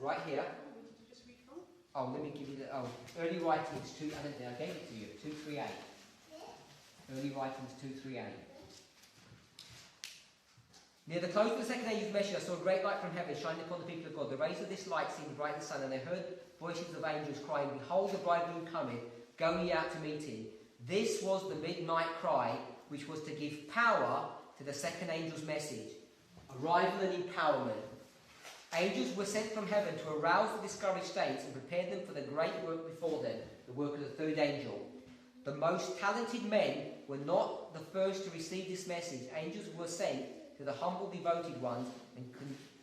Right here. Oh, let me give you the early writings 2. I gave it to you. 238. Early writings 238. Near the close of the second angel's message, I saw a great light from heaven shining upon the people of God. The rays of this light seemed bright as the sun, and I heard voices of angels crying, behold, the bridegroom cometh, go ye out to meet him. This was the midnight cry, which was to give power to the second angel's message. Arrival and empowerment. Angels were sent from heaven to arouse the discouraged saints and prepare them for the great work before them, the work of the third angel. The most talented men were not the first to receive this message. Angels were sent to the humble, devoted ones and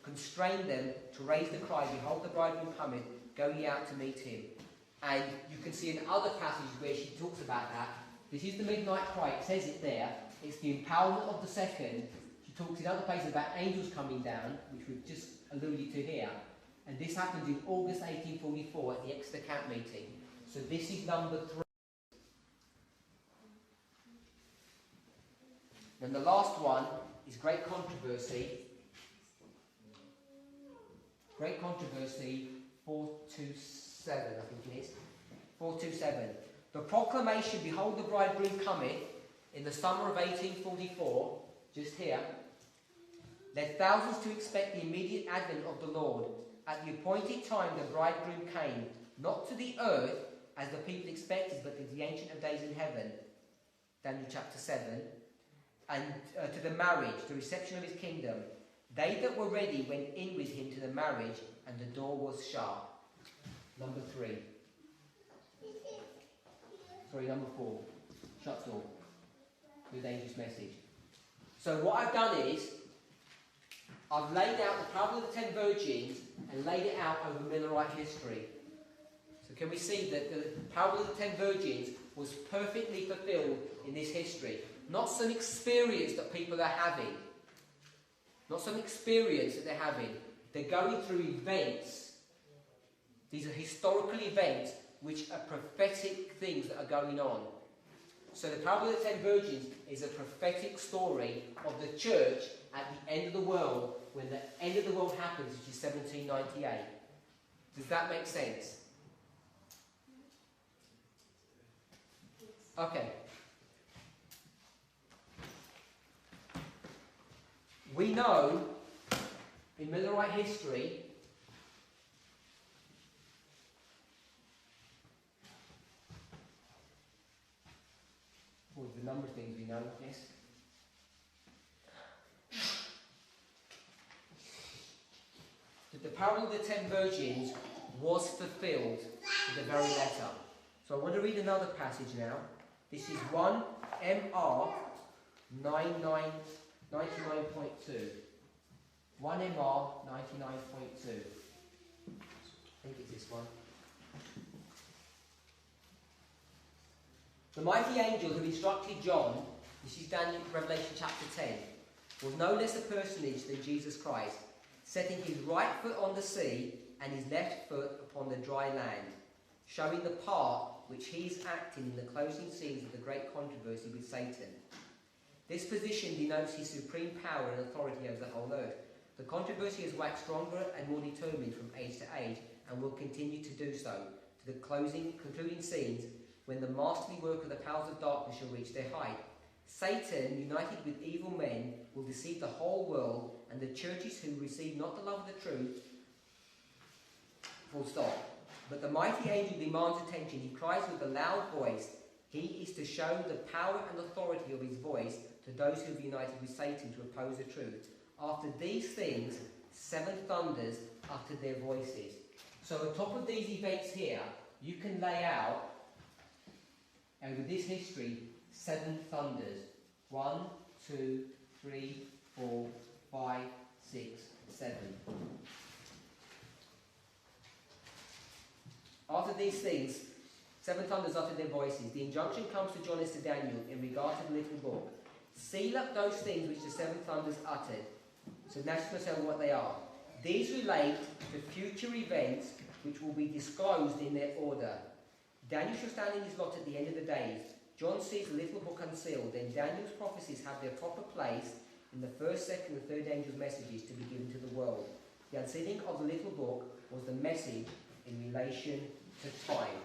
constrained them to raise the cry, behold, the bridegroom cometh, go ye out to meet him. And you can see in other passages where she talks about that. This is the midnight cry. It says it there. It's the empowerment of the second. She talks in other places about angels coming down, which we've just alluded to here. And this happens in August 1844 at the Exeter Camp meeting. So this is number 3. Then the last one is Great Controversy. Great Controversy 427, I think it is. 427. The proclamation, behold the bridegroom cometh, in the summer of 1844, just here, led thousands to expect the immediate advent of the Lord. At the appointed time the bridegroom came, not to the earth, as the people expected, but to the Ancient of Days in heaven. Daniel chapter 7. And to the marriage, the reception of his kingdom. They that were ready went in with him to the marriage, and the door was shut. Number 3. Sorry, number 4. Shut door. The dangerous message. So what I've done is, I've laid out the parable of the 10 virgins and laid it out over Millerite history. So can we see that the parable of the 10 virgins was perfectly fulfilled in this history? Not some experience that people are having. Not some experience that they're having. They're going through events. These are historical events which are prophetic things that are going on. So the parable of the 10 virgins is a prophetic story of the church at the end of the world, when the end of the world happens, which is 1798. Does that make sense? Okay. We know in Millerite history the number of things we know, yes? That the parable of the 10 virgins was fulfilled to the very letter. So I want to read another passage now. This is 1 MR 99.2. 1 MR 99.2. I think it's this one. The mighty angel who instructed John, this is Daniel, Revelation chapter 10, was no less a personage than Jesus Christ, setting his right foot on the sea and his left foot upon the dry land, showing the part which he is acting in the closing scenes of the great controversy with Satan. This position denotes his supreme power and authority over the whole earth. The controversy has waxed stronger and more determined from age to age, and will continue to do so, to the concluding scenes, when the masterly work of the powers of darkness shall reach their height. Satan, united with evil men, will deceive the whole world, and the churches who receive not the love of the truth, full stop. But the mighty angel demands attention. He cries with a loud voice. He is to show the power and authority of his voice to those who have united with Satan to oppose the truth. After these things, 7 thunders uttered their voices. So on top of these events here, you can lay out Over this history, 7 thunders. 1, 2, 3, 4, 5, 6, 7. After these things, 7 thunders uttered their voices. The injunction comes to John as to Daniel in regard to the little book. Seal up those things which the 7 thunders uttered. So now just tell what they are. These relate to future events which will be disclosed in their order. Daniel shall stand in his lot at the end of the days. John sees the little book unsealed. Then Daniel's prophecies have their proper place in the first, second, and third angel's messages to be given to the world. The unsealing of the little book was the message in relation to time.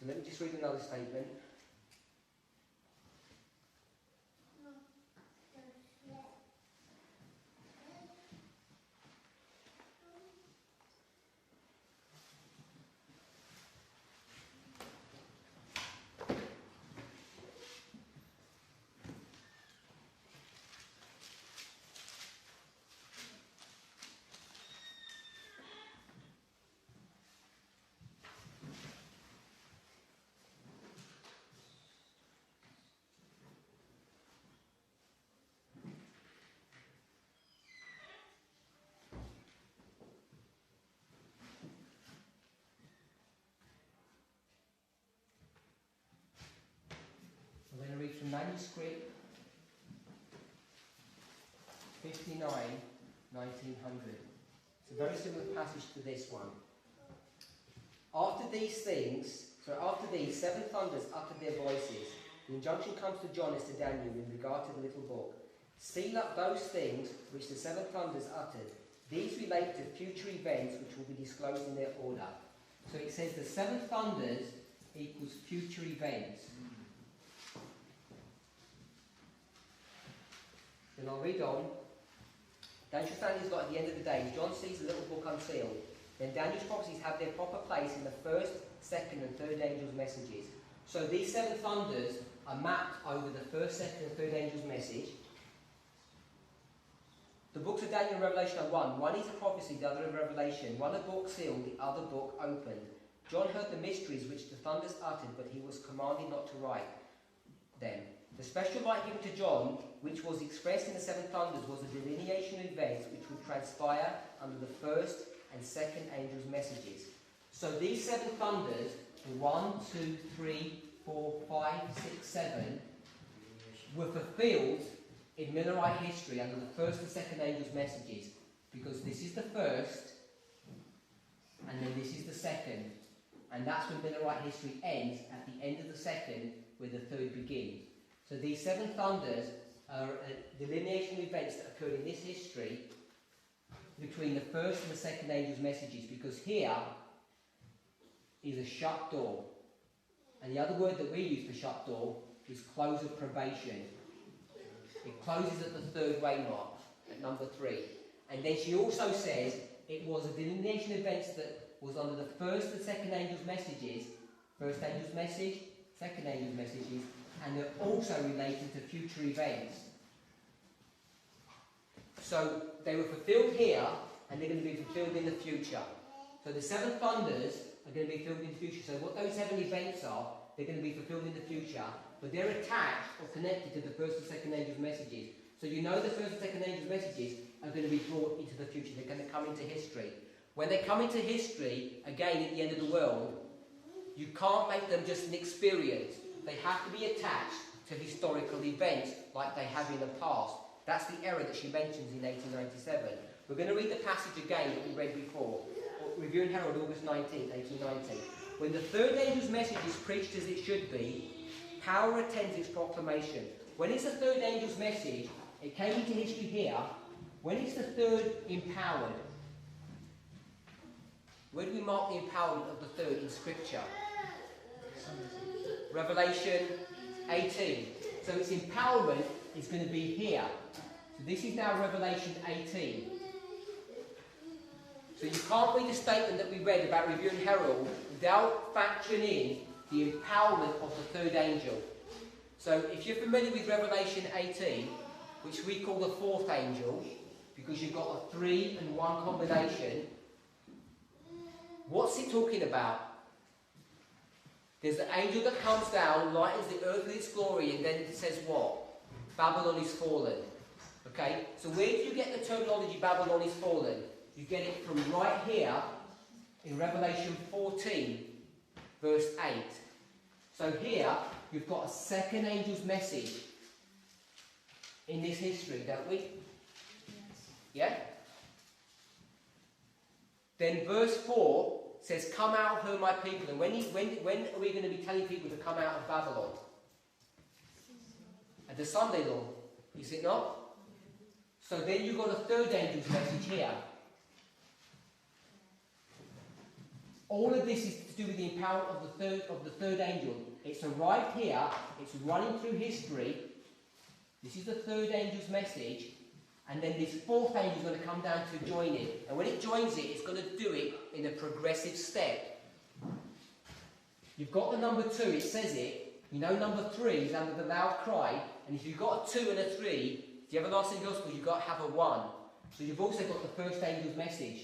So let me just read another statement. I'm going to read from manuscript 59, 1900. It's a very similar passage to this one. After these, 7 thunders uttered their voices. The injunction comes to John as to Daniel in regard to the little book. Seal up those things which the 7 thunders uttered. These relate to future events which will be disclosed in their order. So it says the 7 thunders equals future events. Then I'll read on. Daniel shall stand in his lot at the end of the days. John sees the little book unsealed. Then Daniel's prophecies have their proper place in the first, second, and third angel's messages. So these 7 thunders are mapped over the first, second, and third angel's message. The books of Daniel and Revelation are one. One is a prophecy, the other a revelation. One a book sealed, the other book opened. John heard the mysteries which the thunders uttered, but he was commanded not to write them. The special light given to John, which was expressed in the 7 thunders, was a delineation of events which would transpire under the first and second angel's messages. So these 7 thunders, the 1, 2, 3, 4, 5, 6, 7, were fulfilled in Millerite history under the first and second angel's messages, because this is the first, and then this is the second. And that's when Millerite history ends, at the end of the second, where the third begins. So these 7 thunders are a delineation of events that occurred in this history between the first and the second angel's messages, because here is a shut door. And the other word that we use for shut door is close of probation. It closes at the 3rd way mark, at number 3. And then she also says it was a delineation of events that was under the first and second angel's messages, first angel's message, second angel's messages, and they're also relating to future events. So they were fulfilled here, and they're going to be fulfilled in the future. So the 7 thunders are going to be fulfilled in the future. So what those 7 events are, they're going to be fulfilled in the future, but they're attached or connected to the first and second angel's messages. So you know the first and second angel's messages are going to be brought into the future. They're going to come into history. When they come into history, again at the end of the world, you can't make them just an experience. They have to be attached to historical events like they have in the past. That's the error that she mentions in 1897. We're going to read the passage again that we read before. Review and Herald, August 19, 1890. When the 3rd angel's message is preached as it should be, power attends its proclamation. When it's the 3rd angel's message, it came into history here. When it's the 3rd empowered, where do we mark the empowerment of the 3rd in Scripture? Revelation 18. So its empowerment is going to be here. So this is now Revelation 18. So you can't read the statement that we read about Review and Herald without factoring in the empowerment of the 3rd angel. So if you're familiar with Revelation 18, which we call the 4th angel, because you've got a 3 and 1 combination, what's it talking about? There's the angel that comes down, lightens the earth with its glory, and then it says what? Babylon is fallen. Okay? So where do you get the terminology Babylon is fallen? You get it from right here in Revelation 14, verse 8. So here, you've got a second angel's message in this history, don't we? Yeah? Then verse 4 says, come out, her my people. And when are we going to be telling people to come out of Babylon? At the Sunday law, is it not? So then you've got a third angel's message here. All of this is to do with the empowerment of the third angel. It's arrived here, it's running through history. This is the third angel's message. And then this fourth angel is going to come down to join it. And when it joins it, it's going to do it in a progressive step. You've got the number 2, it says it. You know number 3 is under the loud cry. And if you've got a 2 and a 3, the everlasting gospel, you've got to have a 1. So you've also got the first angel's message.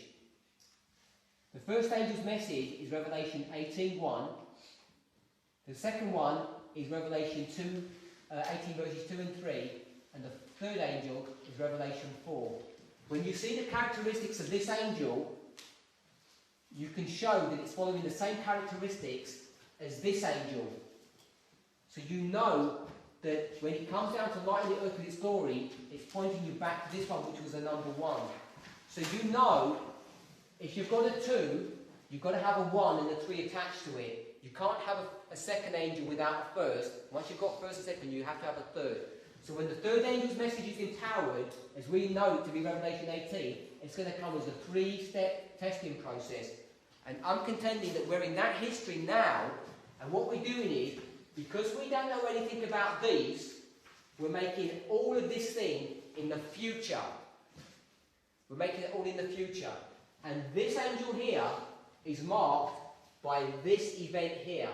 The first angel's message is Revelation 18:1. The second one is Revelation 18 verses 2 and 3. And the third angel is Revelation 4. When you see the characteristics of this angel, you can show that it's following the same characteristics as this angel. So you know that when it comes down to lighten the earth with its glory, it's pointing you back to this one, which was a number 1. So you know, if you've got a 2, you've got to have a 1 and a 3 attached to it. You can't have a second angel without a first. Once you've got first and second, you have to have a third. So when the third angel's message is empowered, as we know it to be Revelation 18, it's going to come as a 3-step testing process. And I'm contending that we're in that history now, and what we're doing is, because we don't know anything about these, we're making all of this thing in the future. We're making it all in the future. And this angel here is marked by this event here.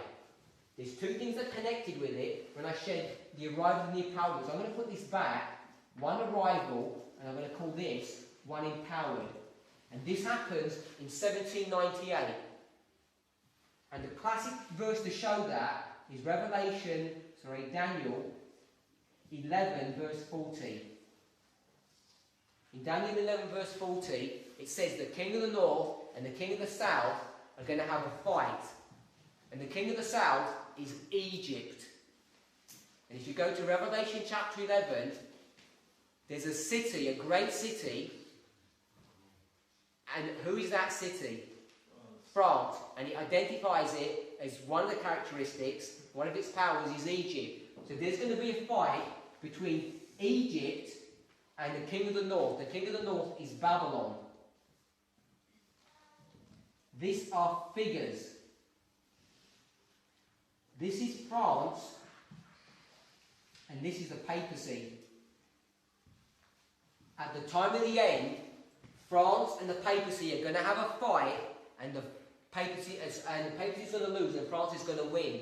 There's 2 things that are connected with it when I shed the arrival and the empowerment. So I'm going to put this back, 1 arrival, and I'm going to call this 1 empowered. And this happens in 1798. And the classic verse to show that is Daniel 11 verse 40. In Daniel 11 verse 40, it says the king of the north and the king of the south are going to have a fight. And the king of the south is Egypt. And if you go to Revelation chapter 11, there's a city, a great city. And who is that city? France. And it identifies it as one of the characteristics, one of its powers is Egypt. So there's going to be a fight between Egypt and the king of the north. The king of the north is Babylon. These are figures. This is France, and this is the papacy. At the time of the end, France and the papacy are going to have a fight, and the papacy is going to lose, and France is going to win.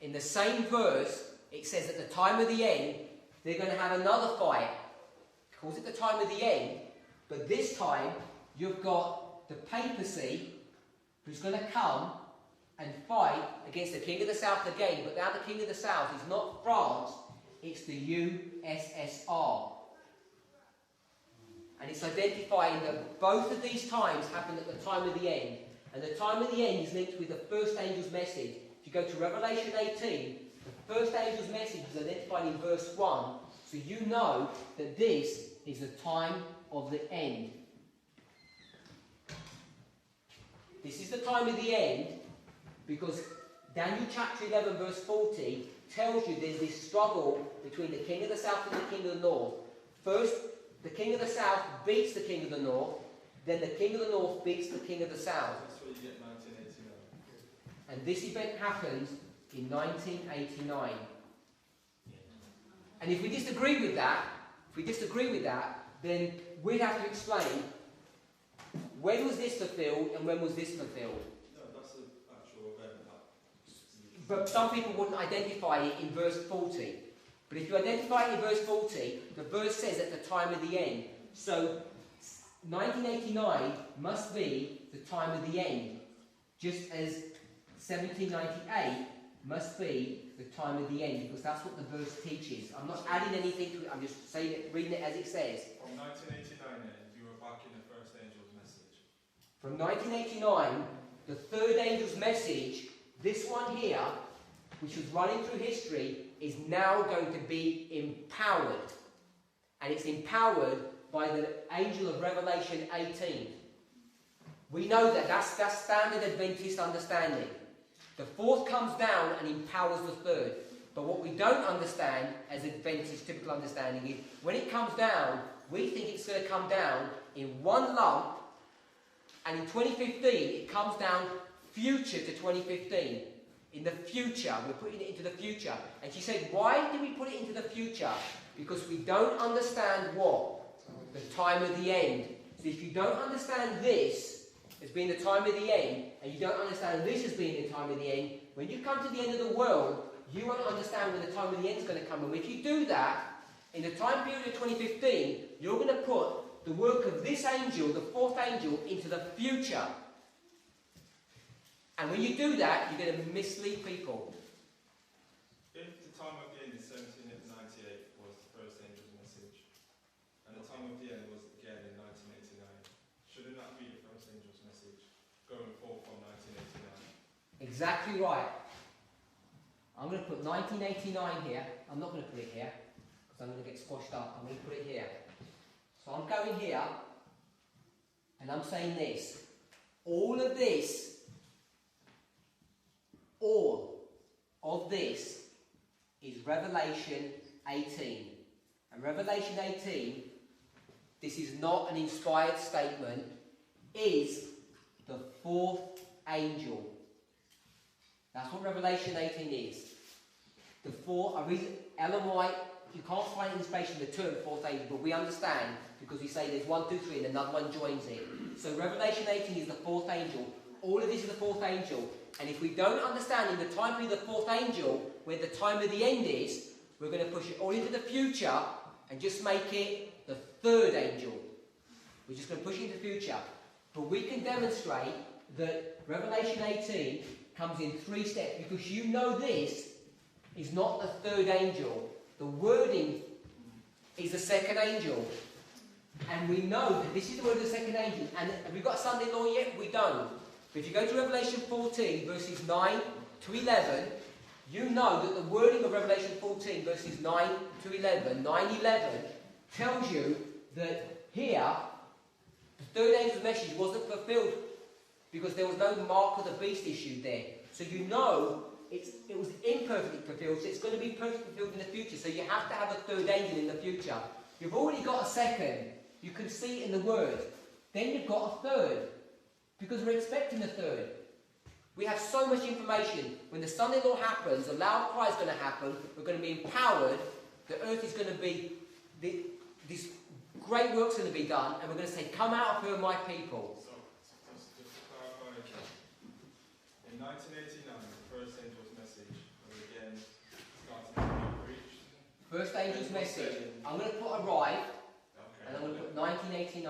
In the same verse, it says at the time of the end, they're going to have another fight. It calls it the time of the end, but this time you've got the papacy who's going to come and fight against the king of the south again, but now the king of the south is not France, it's the USSR. And it's identifying that both of these times happened at the time of the end. And the time of the end is linked with the first angel's message. If you go to Revelation 18, the first angel's message is identified in verse 1. So you know that this is the time of the end. This is the time of the end because Daniel chapter 11 verse 40 tells you there's this struggle between the king of the south and the king of the north. First, the king of the south beats the king of the north, then the king of the north beats the king of the south. That's where you get 1989. And this event happens in 1989. And if we disagree with that, then we'd have to explain when was this fulfilled and when was this fulfilled. No, that's an actual event. But some people wouldn't identify it in verse 40. But if you identify it in verse 40, the verse says at the time of the end. So 1989 must be the time of the end, just as 1798 must be the time of the end, because that's what the verse teaches. I'm not adding anything to it, I'm just saying it, reading it as it says. From 1989 then, you were back in the first angel's message. From 1989, the third angel's message, this one here, which was running through history, is now going to be empowered. And it's empowered by the angel of Revelation 18. We know that that's standard Adventist understanding. The fourth comes down and empowers the third. But what we don't understand as Adventist typical understanding is when it comes down, we think it's going to come down in one lump, and in 2015 it comes down future to 2015. In the future, we're putting it into the future. And she said, why do we put it into the future? Because we don't understand what? The time of the end. So if you don't understand this as being the time of the end, and you don't understand this as being the time of the end, when you come to the end of the world, you won't understand when the time of the end is going to come. And if you do that, in the time period of 2015, you're going to put the work of this angel, the fourth angel, into the future. And when you do that, you're going to mislead people. If the time of the end in 1798 was the first angel's message, and the time of the end was again in 1989, shouldn't that be the first angel's message going forth from 1989? Exactly right. I'm going to put 1989 here. I'm not going to put it here, because I'm going to get squashed up. I'm going to put it here. So I'm going here, and I'm saying this. All of this, all of this is Revelation 18. And Revelation 18, this is not an inspired statement, is the fourth angel. That's what Revelation 18 is. The four, Ellen White, you can't find inspiration in the term fourth angel, but we understand because we say there's 1, 2, 3 and another one joins it. So Revelation 18 is the fourth angel. All of this is the fourth angel. And if we don't understand in the time period of the fourth angel, where the time of the end is, we're going to push it all into the future and just make it the third angel. We're just going to push it into the future. But we can demonstrate that Revelation 18 comes in 3 steps, because you know this is not the third angel. The wording is the second angel. And we know that this is the word of the second angel. And have we got Sunday law yet? We don't. But if you go to Revelation 14, verses 9 to 11, you know that the wording of Revelation 14, verses 9 to 11, 9:11, tells you that here, the third angel's message wasn't fulfilled because there was no mark of the beast issued there. So you know it was imperfectly fulfilled, so it's going to be perfectly fulfilled in the future. So you have to have a third angel in the future. You've already got a second. You can see it in the word. Then you've got a third, because we're expecting a third. We have so much information. When the son-in-law happens, a loud cry is going to happen. We're going to be empowered. The earth is going to be, this great work's going to be done, and we're going to say, come out of her, my people. So just to clarify again, in 1989, the first angel's message was again starting to be preached. First angel's message. I'm going to put arrive, Okay. and I'm going to put 1989.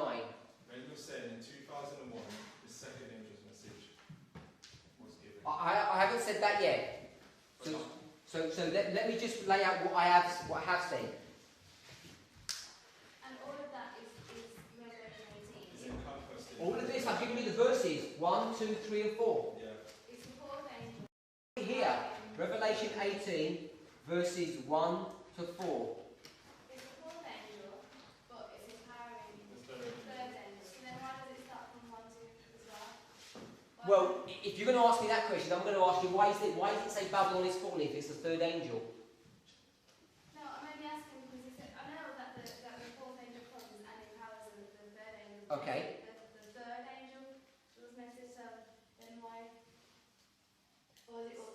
Then you're saying in 2001, the second angel's message was given. I haven't said that yet. So let me just lay out what I have said. And all of that is Revelation 18. It's encompassed in All of this, I've given you the verses 1, 2, 3, and 4. Yeah. It's the fourth angel. Here, Revelation 18, verses 1 to 4. It's the fourth angel, but it's empowering The the third. third angel. So then why does it start from 1 to as well? Why Well, if you're going to ask me that question, I'm going to ask you, why does it say Babylon is falling if it's the third angel? No, I'm only asking because I know that the fourth angel comes and empowers the third angel. Okay. The third angel was message, so then why? Or is it all